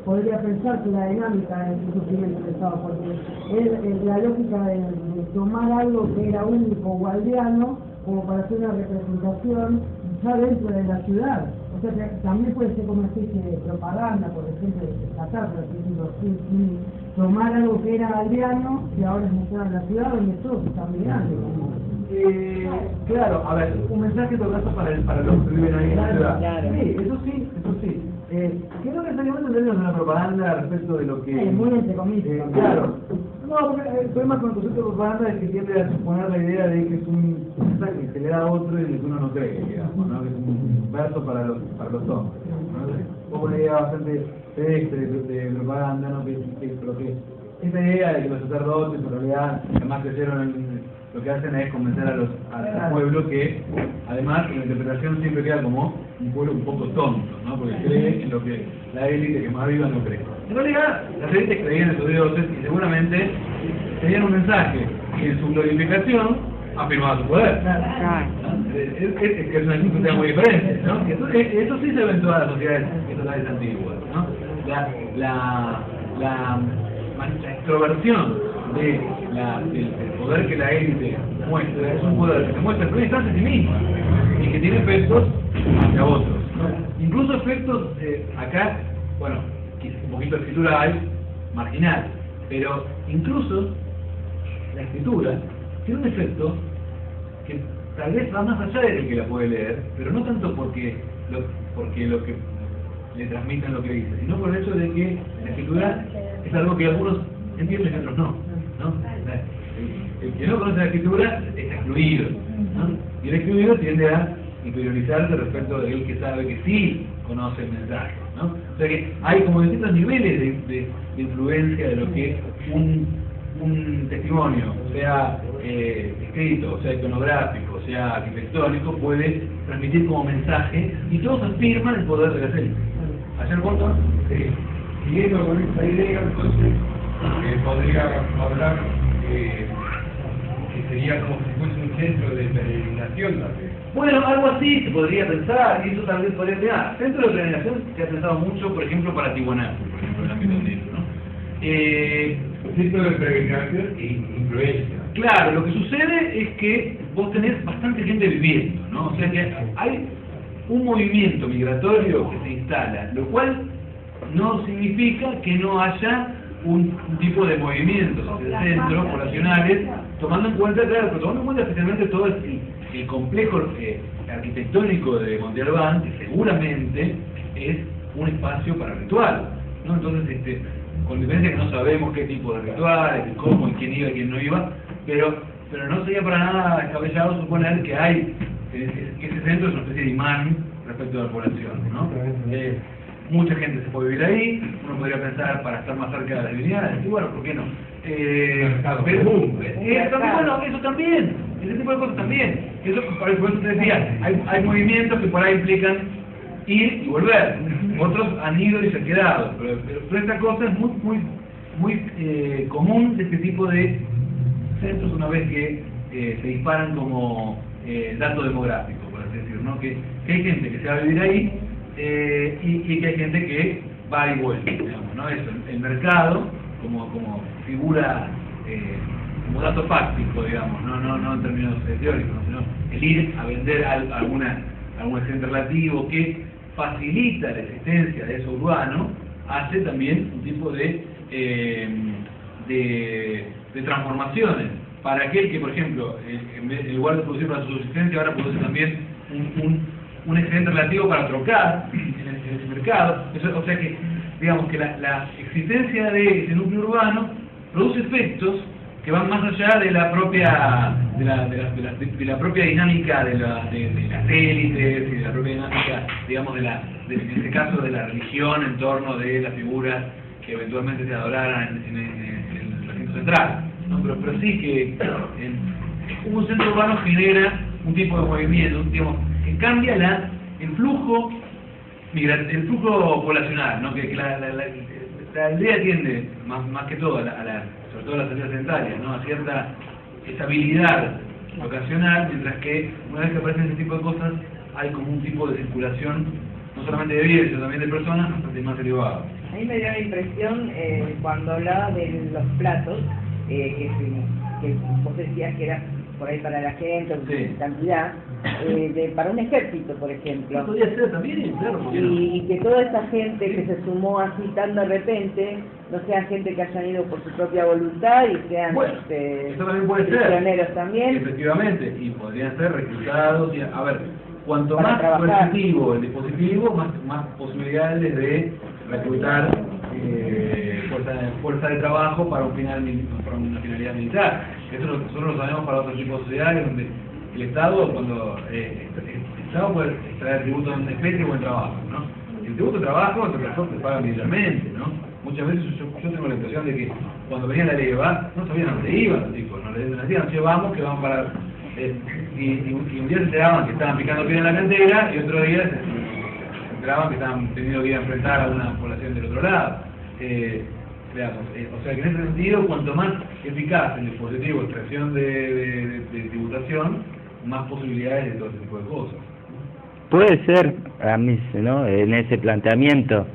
podría pensar que la dinámica del surgimiento del Estado, porque es la lógica de tomar algo que era único o aldeano, como para hacer una representación ya dentro de la ciudad. O sea, que también puede ser como una especie de propaganda, por ejemplo, de destacar, por ejemplo, tomar algo que era aldeano y ahora es mostrar en la ciudad donde todos están mirando. Claro, a ver, un mensaje en todo caso para los que viven ahí en la ciudad. Claro. Sí, eso sí. Que no necesariamente tenemos una propaganda respecto de lo que... muy entre comillas. Claro. No, porque el problema con el concepto de propaganda es que tiende a suponer la idea de que es un mensaje que se le da a otro y de que uno no cree, digamos, ¿no? Que es un verso para los hombres, ¿no? Como una idea bastante pedestre de propaganda, ¿no? Que esta idea de que los sacerdotes en realidad además crecieron lo que hacen es convencer al pueblo que, además, en la interpretación siempre queda como un pueblo un poco tonto, ¿no? Porque cree en lo que la élite que más viva no cree. En realidad, las élites creían en sus dioses y seguramente tenían un mensaje que en su glorificación afirmaba su poder. Es una circunstancia muy diferente, ¿no? Eso sí se ve en todas las sociedades antiguas, ¿no? La extroversión del poder que la élite muestra es un poder que se muestra en primera instancia a sí mismo y que tiene efectos hacia otros, ¿no? Incluso efectos acá, bueno, un poquito de escritura hay marginal, pero incluso la escritura tiene un efecto que tal vez va más allá del que la puede leer, pero no tanto porque lo que le transmiten lo que dice, sino por el hecho de que la escritura es algo que algunos entienden y otros no, ¿no? El que no conoce la escritura está excluido, ¿no? Y el excluido tiende a interiorizarse respecto de él que sabe que sí conoce el mensaje, ¿no? O sea que hay como distintos niveles de influencia de lo que un testimonio, sea escrito, sea iconográfico, sea arquitectónico, puede transmitir como mensaje, y todos afirman el poder de la élite. Ayer Botón, siguiendo con esta idea, entonces podría hablar que sería como si fuese un centro de peregrinación también. bueno, algo así se podría pensar, y eso tal vez podría ser. Centro de peregrinación se ha pensado mucho, por ejemplo, para Tiwanaku, por ejemplo, en el ámbito andino, ¿no? Centro de peregrinación e influencia. Claro, lo que sucede es que vos tenés bastante gente viviendo, ¿no? O sea que hay un movimiento migratorio que se instala, lo cual no significa que no haya un tipo de movimientos hacia el centro, poblacionales, tomando en cuenta, claro, pero tomando en cuenta especialmente todo el complejo arquitectónico de Monte Albán, que seguramente es un espacio para ritual, ¿no? Entonces, con diferencia que no sabemos qué tipo de rituales, cómo, y quién iba y quién no iba, pero no sería para nada descabellado suponer que hay, que ese centro es una especie de imán respecto a la población, ¿no? Mucha gente se puede vivir ahí, uno podría pensar para estar más cerca de las divinidades, y bueno, ¿por qué no? Pero, bueno, eso también, ese tipo de cosas también. Eso, por eso te decía, hay movimientos que por ahí implican ir y volver, otros han ido y se han quedado, pero esta cosa es muy común de este tipo de centros una vez que se disparan como dato demográfico, por así decirlo, ¿no? Que hay gente que se va a vivir ahí y que hay gente que va y vuelve, digamos, ¿no? Eso, el mercado como figura, como dato fáctico, digamos, no en términos teóricos, sino el ir a vender algún excedente relativo que facilita la existencia de eso urbano, hace también un tipo de transformaciones. Para aquel que, por ejemplo, en lugar de producir para su subsistencia, ahora produce también un excedente relativo para trocar en el mercado. Eso, o sea que, digamos que la existencia de ese núcleo urbano produce efectos que van más allá de la propia propia dinámica de las élites y de la propia dinámica, digamos, en este caso de la religión en torno de las figuras que eventualmente se adoraran en el recinto central, ¿no? Pero sí que un centro urbano genera un tipo de movimiento, que cambia el flujo poblacional, ¿no? Que la aldea tiende más que todo sobre todo las áreas centrales, ¿no? A cierta estabilidad locacional, mientras que una vez que aparecen ese tipo de cosas hay como un tipo de circulación no solamente de bienes, sino también de personas bastante más elevado. A mí me dio la impresión cuando hablaba de los platos, que vos decías que era por ahí para la gente, sí, cantidad, para un ejército, por ejemplo. Podría ser también, claro, ¿por qué no? Y que toda esa gente que se sumó así tan de repente, no sean gente que hayan ido por su propia voluntad y sean eso también puede prisioneros ser, también. efectivamente, y podrían ser reclutados. A ver, cuanto para más trabajar. coercitivo el dispositivo, más posibilidades de reclutar fuerza de trabajo para una finalidad militar. Eso nosotros lo sabemos para otros tipos de sociedades donde el Estado, cuando el Estado puede extraer tributo en especie o en trabajo, ¿no? El tributo de trabajo se paga militarmente, ¿no? Muchas veces yo tengo la impresión sensación de que cuando venía la leva, no sabían a dónde iban los chicos, no les decían, che, vamos, que vamos para... y un día se enteraban que estaban picando piedra en la cantera, y otro día se enteraban que estaban teniendo que ir a enfrentar a una población del otro lado. O sea que en ese sentido, cuanto más eficaz el dispositivo de extracción de tributación, más posibilidades de todo ese tipo de cosas. Puede ser, a mí, ¿no? En ese planteamiento,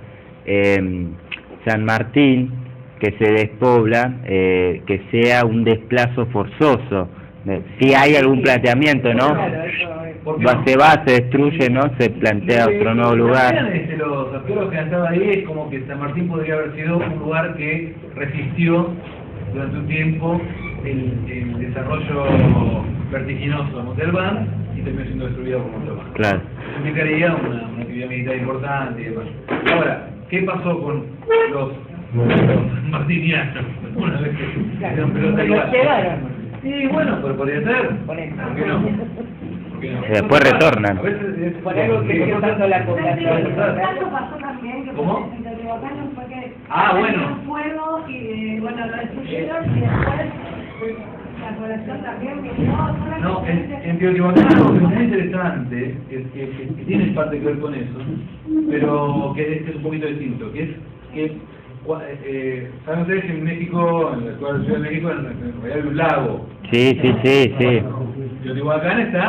San Martín, que se despobla, que sea un desplazo forzoso. Si hay algún planteamiento, ¿no? Se destruye, ¿no? Se plantea otro nuevo lugar. Los arqueólogos que han estado ahí es como que San Martín podría haber sido un lugar que resistió durante un tiempo el desarrollo vertiginoso de Montalbán y terminó siendo destruido por Montalbán. Claro. Eso implicaría una actividad militar importante y demás. Ahora, ¿qué pasó con los martinianos? Una vez que dieron pelota igual. llevaron. Sí, bueno, pero podría ser. ¿Por qué no? Después retornan. A veces es Por algo que sigue tanto la población. Eso pasó también, que ¿Cómo? en Teotihuacán fue que bueno. fuego y bueno, lo destruyeron y después la población también vivió. No, en Teotihuacán lo que es muy interesante, que tiene parte que ver con eso, pero que es un poquito distinto, que es que saben ustedes que en México, en la actual Ciudad de México, en realidad hay un lago. Sí. Teotihuacán está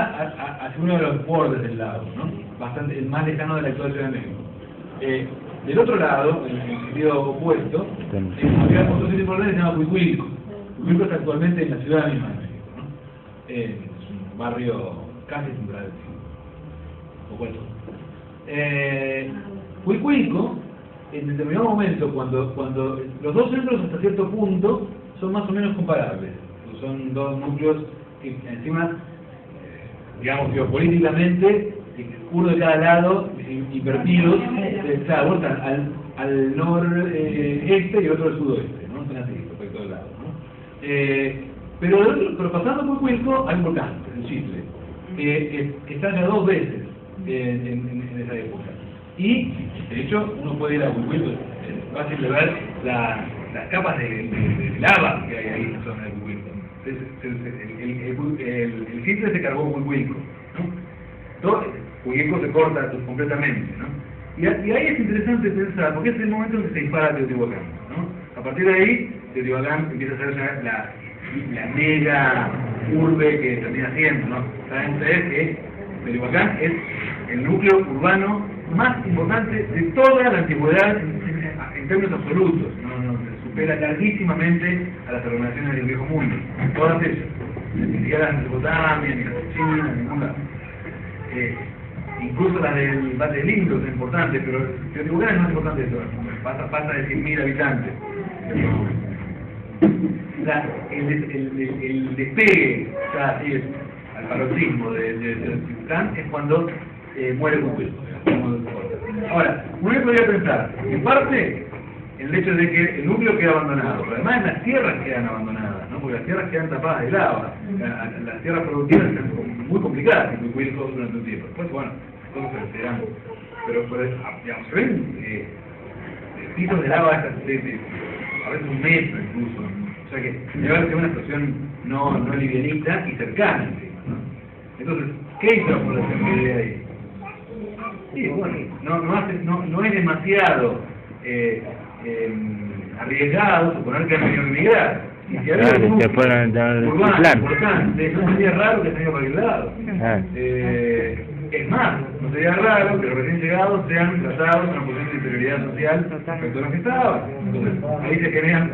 hacia uno de los bordes del lago, ¿no? Bastante, el más lejano de la actual Ciudad de México. Del otro lado, en el sentido opuesto, había otro sitio importante que se llama Huicuilco. Huicuilco está actualmente en la ciudad misma de México, ¿no? Es un barrio casi central, poco eso. Huicuilco, en determinado momento, cuando los dos centros hasta cierto punto son más o menos comparables, son dos núcleos que encima, digamos, geopolíticamente, uno de cada lado, invertidos, vueltan al noreste y el otro al sudoeste, ¿no? Son así, respecto al lado, ¿no? Pero pasando por Huicuilco hay un volcán, el Chitle, que estalla dos veces en esa época. Y, de hecho, uno puede ir a Huicuilco, es fácil de ver las capas de lava que hay ahí en la zona de Huicuilco. El Chitle se cargó Huicuilco, ¿no? Huicuilco se corta completamente, ¿no? Y ahí es interesante pensar, porque es el momento en que se dispara Teotihuacán, ¿no? A partir de ahí, Teotihuacán empieza a ser la mega urbe que termina siendo, ¿no? Saben ustedes que Teotihuacán es el núcleo urbano más importante de toda la antigüedad en términos absolutos, no supera larguísimamente a las organizaciones del viejo mundo, todas ellas, ni siquiera las de Mesopotamia, ni las de China, ninguna. Incluso las del Valle del Indo es importante, pero Teotihuacán es más importante de todas, pasa de 100.000 habitantes. El despegue, ya así es, al paroxismo de Teotihuacán es cuando muere Huicuilco. Ahora, uno podría pensar, en parte, el hecho de que el núcleo queda abandonado, pero además las tierras quedan abandonadas, ¿no? Porque las tierras quedan tapadas de lava, las tierras productivas están muy complicadas en Huicuilco durante un tiempo. Después, bueno, cosas se verán, pero digamos, se ven pisos de lava a veces un metro incluso, o sea que debe haber una situación no livianita y cercana encima, ¿no? Entonces, ¿qué hizo la población que vive ahí? Sí, bueno, no es demasiado arriesgado suponer que han tenido que emigrar. Y si había un urbano importante, no sería raro que se haya ido para aquel lado. Es más, no sería raro que los recién llegados sean tratados en una posición de inferioridad social respecto a los que estaban. Entonces, ahí se generan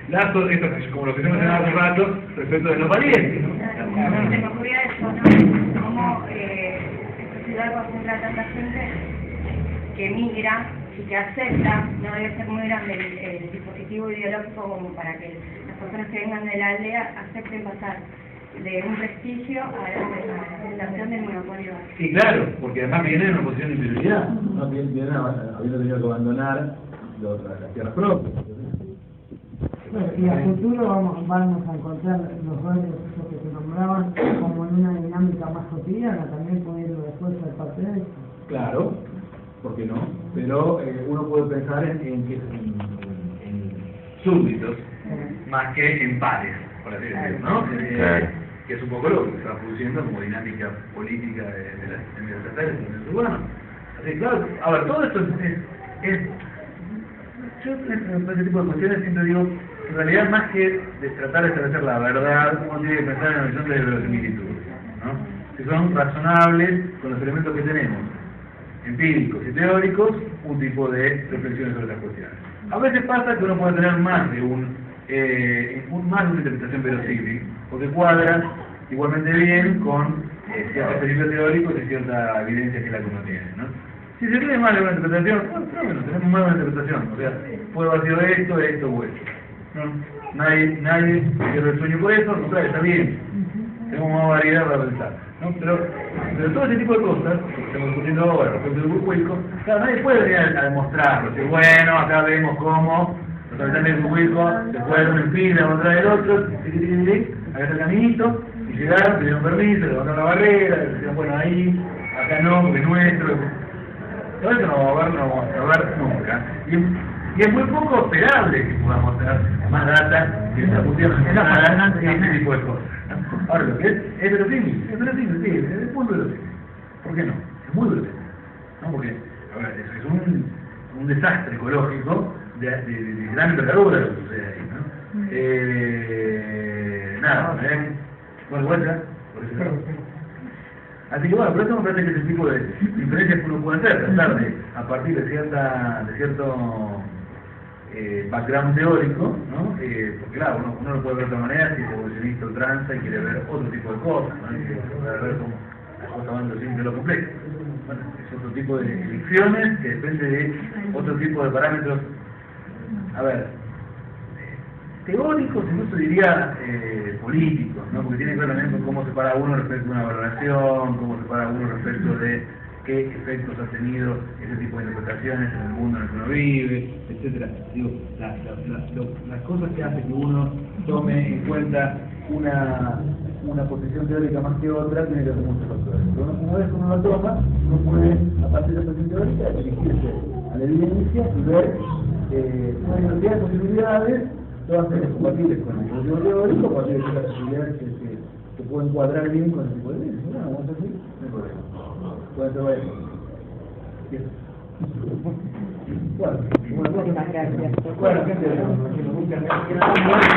lazos, como lo que se mencionaba hace un rato, respecto de los parientes. Se me ocurría eso, ¿no? Cómo esta ciudad concentra a tanta gente que migra y que acepta, no debe ser muy grande el dispositivo ideológico como para que las personas que vengan de la aldea acepten pasar de un prestigio a la aceptación del monopolio. Sí, claro, porque además vienen en una posición de inferioridad, ¿no? Vienen habiendo tenido que abandonar las tierras propias. Bueno, y a futuro vamos a encontrar los roles esos que se nombraban como en una dinámica más cotidiana, también pudiendo después ser parte de eso. Claro, ¿por qué no? Pero uno puede pensar en súbditos, más que en pares, por así decirlo, ¿no? Claro. Que es un poco lo que se va produciendo como dinámica política de las sistemas estatales en el urbano. Así que, claro, a ver, todo esto yo en este tipo de cuestiones siempre digo, en realidad más que de tratar de establecer la verdad, uno tiene que pensar en la noción de verosimilitud, ¿no? Si son razonables con los elementos que tenemos, empíricos y teóricos, un tipo de reflexiones sobre las cuestiones. A veces pasa que uno puede tener más de una interpretación verosímil, porque cuadra igualmente bien con ciertos principios teóricos y cierta evidencia que es la que uno tiene, ¿no? Si se tiene mal de una interpretación, bueno, tenemos mal de una interpretación, o sea, puede haber sido esto o esto, ¿no? Nadie pierde el sueño por eso, al contrario, está bien, tenemos más variedad para pensar, ¿no? Pero todo ese tipo de cosas, que estamos discutiendo ahora respecto del Burbuilco, claro, nadie puede venir a demostrarlo, decir, bueno, acá vemos cómo los habitantes del Burbuilco se fueron en fila contra el otro, acá está el caminito, y llegaron, pidieron permiso, levantaron la barrera, decían, bueno, ahí, acá no, porque es nuestro. Todo eso no va a ver nunca. Y es muy poco esperable que podamos tener más data que esta cuestión de este tipo de cosas. Ahora, lo que es verosímil, sí, es muy verosímil. ¿Por qué no? Es muy verosímil. ¿No? Porque, a ver, es un desastre ecológico de gran envergadura lo que sucede ahí, ¿no? Nada, bueno, vuelta, por eso. Así que bueno, por eso me parece que ese tipo de diferencias que uno puede hacer, tratar de, a partir de cierto background teórico, ¿no? Porque claro, uno lo puede ver de otra manera si es evolucionista o tranza y quiere ver otro tipo de cosas, ¿no? Y quiere ver cómo las cosas van siempre lo complejo. Bueno, es otro tipo de elecciones que depende de otro tipo de parámetros, a ver, teóricos, incluso diría políticos, ¿no? Porque tiene que ver también con cómo se para uno respecto a una valoración, cómo se para uno respecto de qué efectos ha tenido ese tipo de interpretaciones en el mundo en el que uno vive, etcétera. Digo, las cosas que hacen que uno tome en cuenta una posición teórica más que otra tiene que ver con muchos factores. Pero una vez que uno la toma, uno puede, a partir de la posición teórica, dirigirse a la evidencia y ver una diversidad de posibilidades, todas ellas compatibles con el modelo teórico, compatibles con las posibilidades que pueden cuadrar bien con el tipo de evidencia. Bueno, vamos así, no hay problema. Puede ser eso. Bueno, muchas gracias. Bueno, gente, muchas gracias.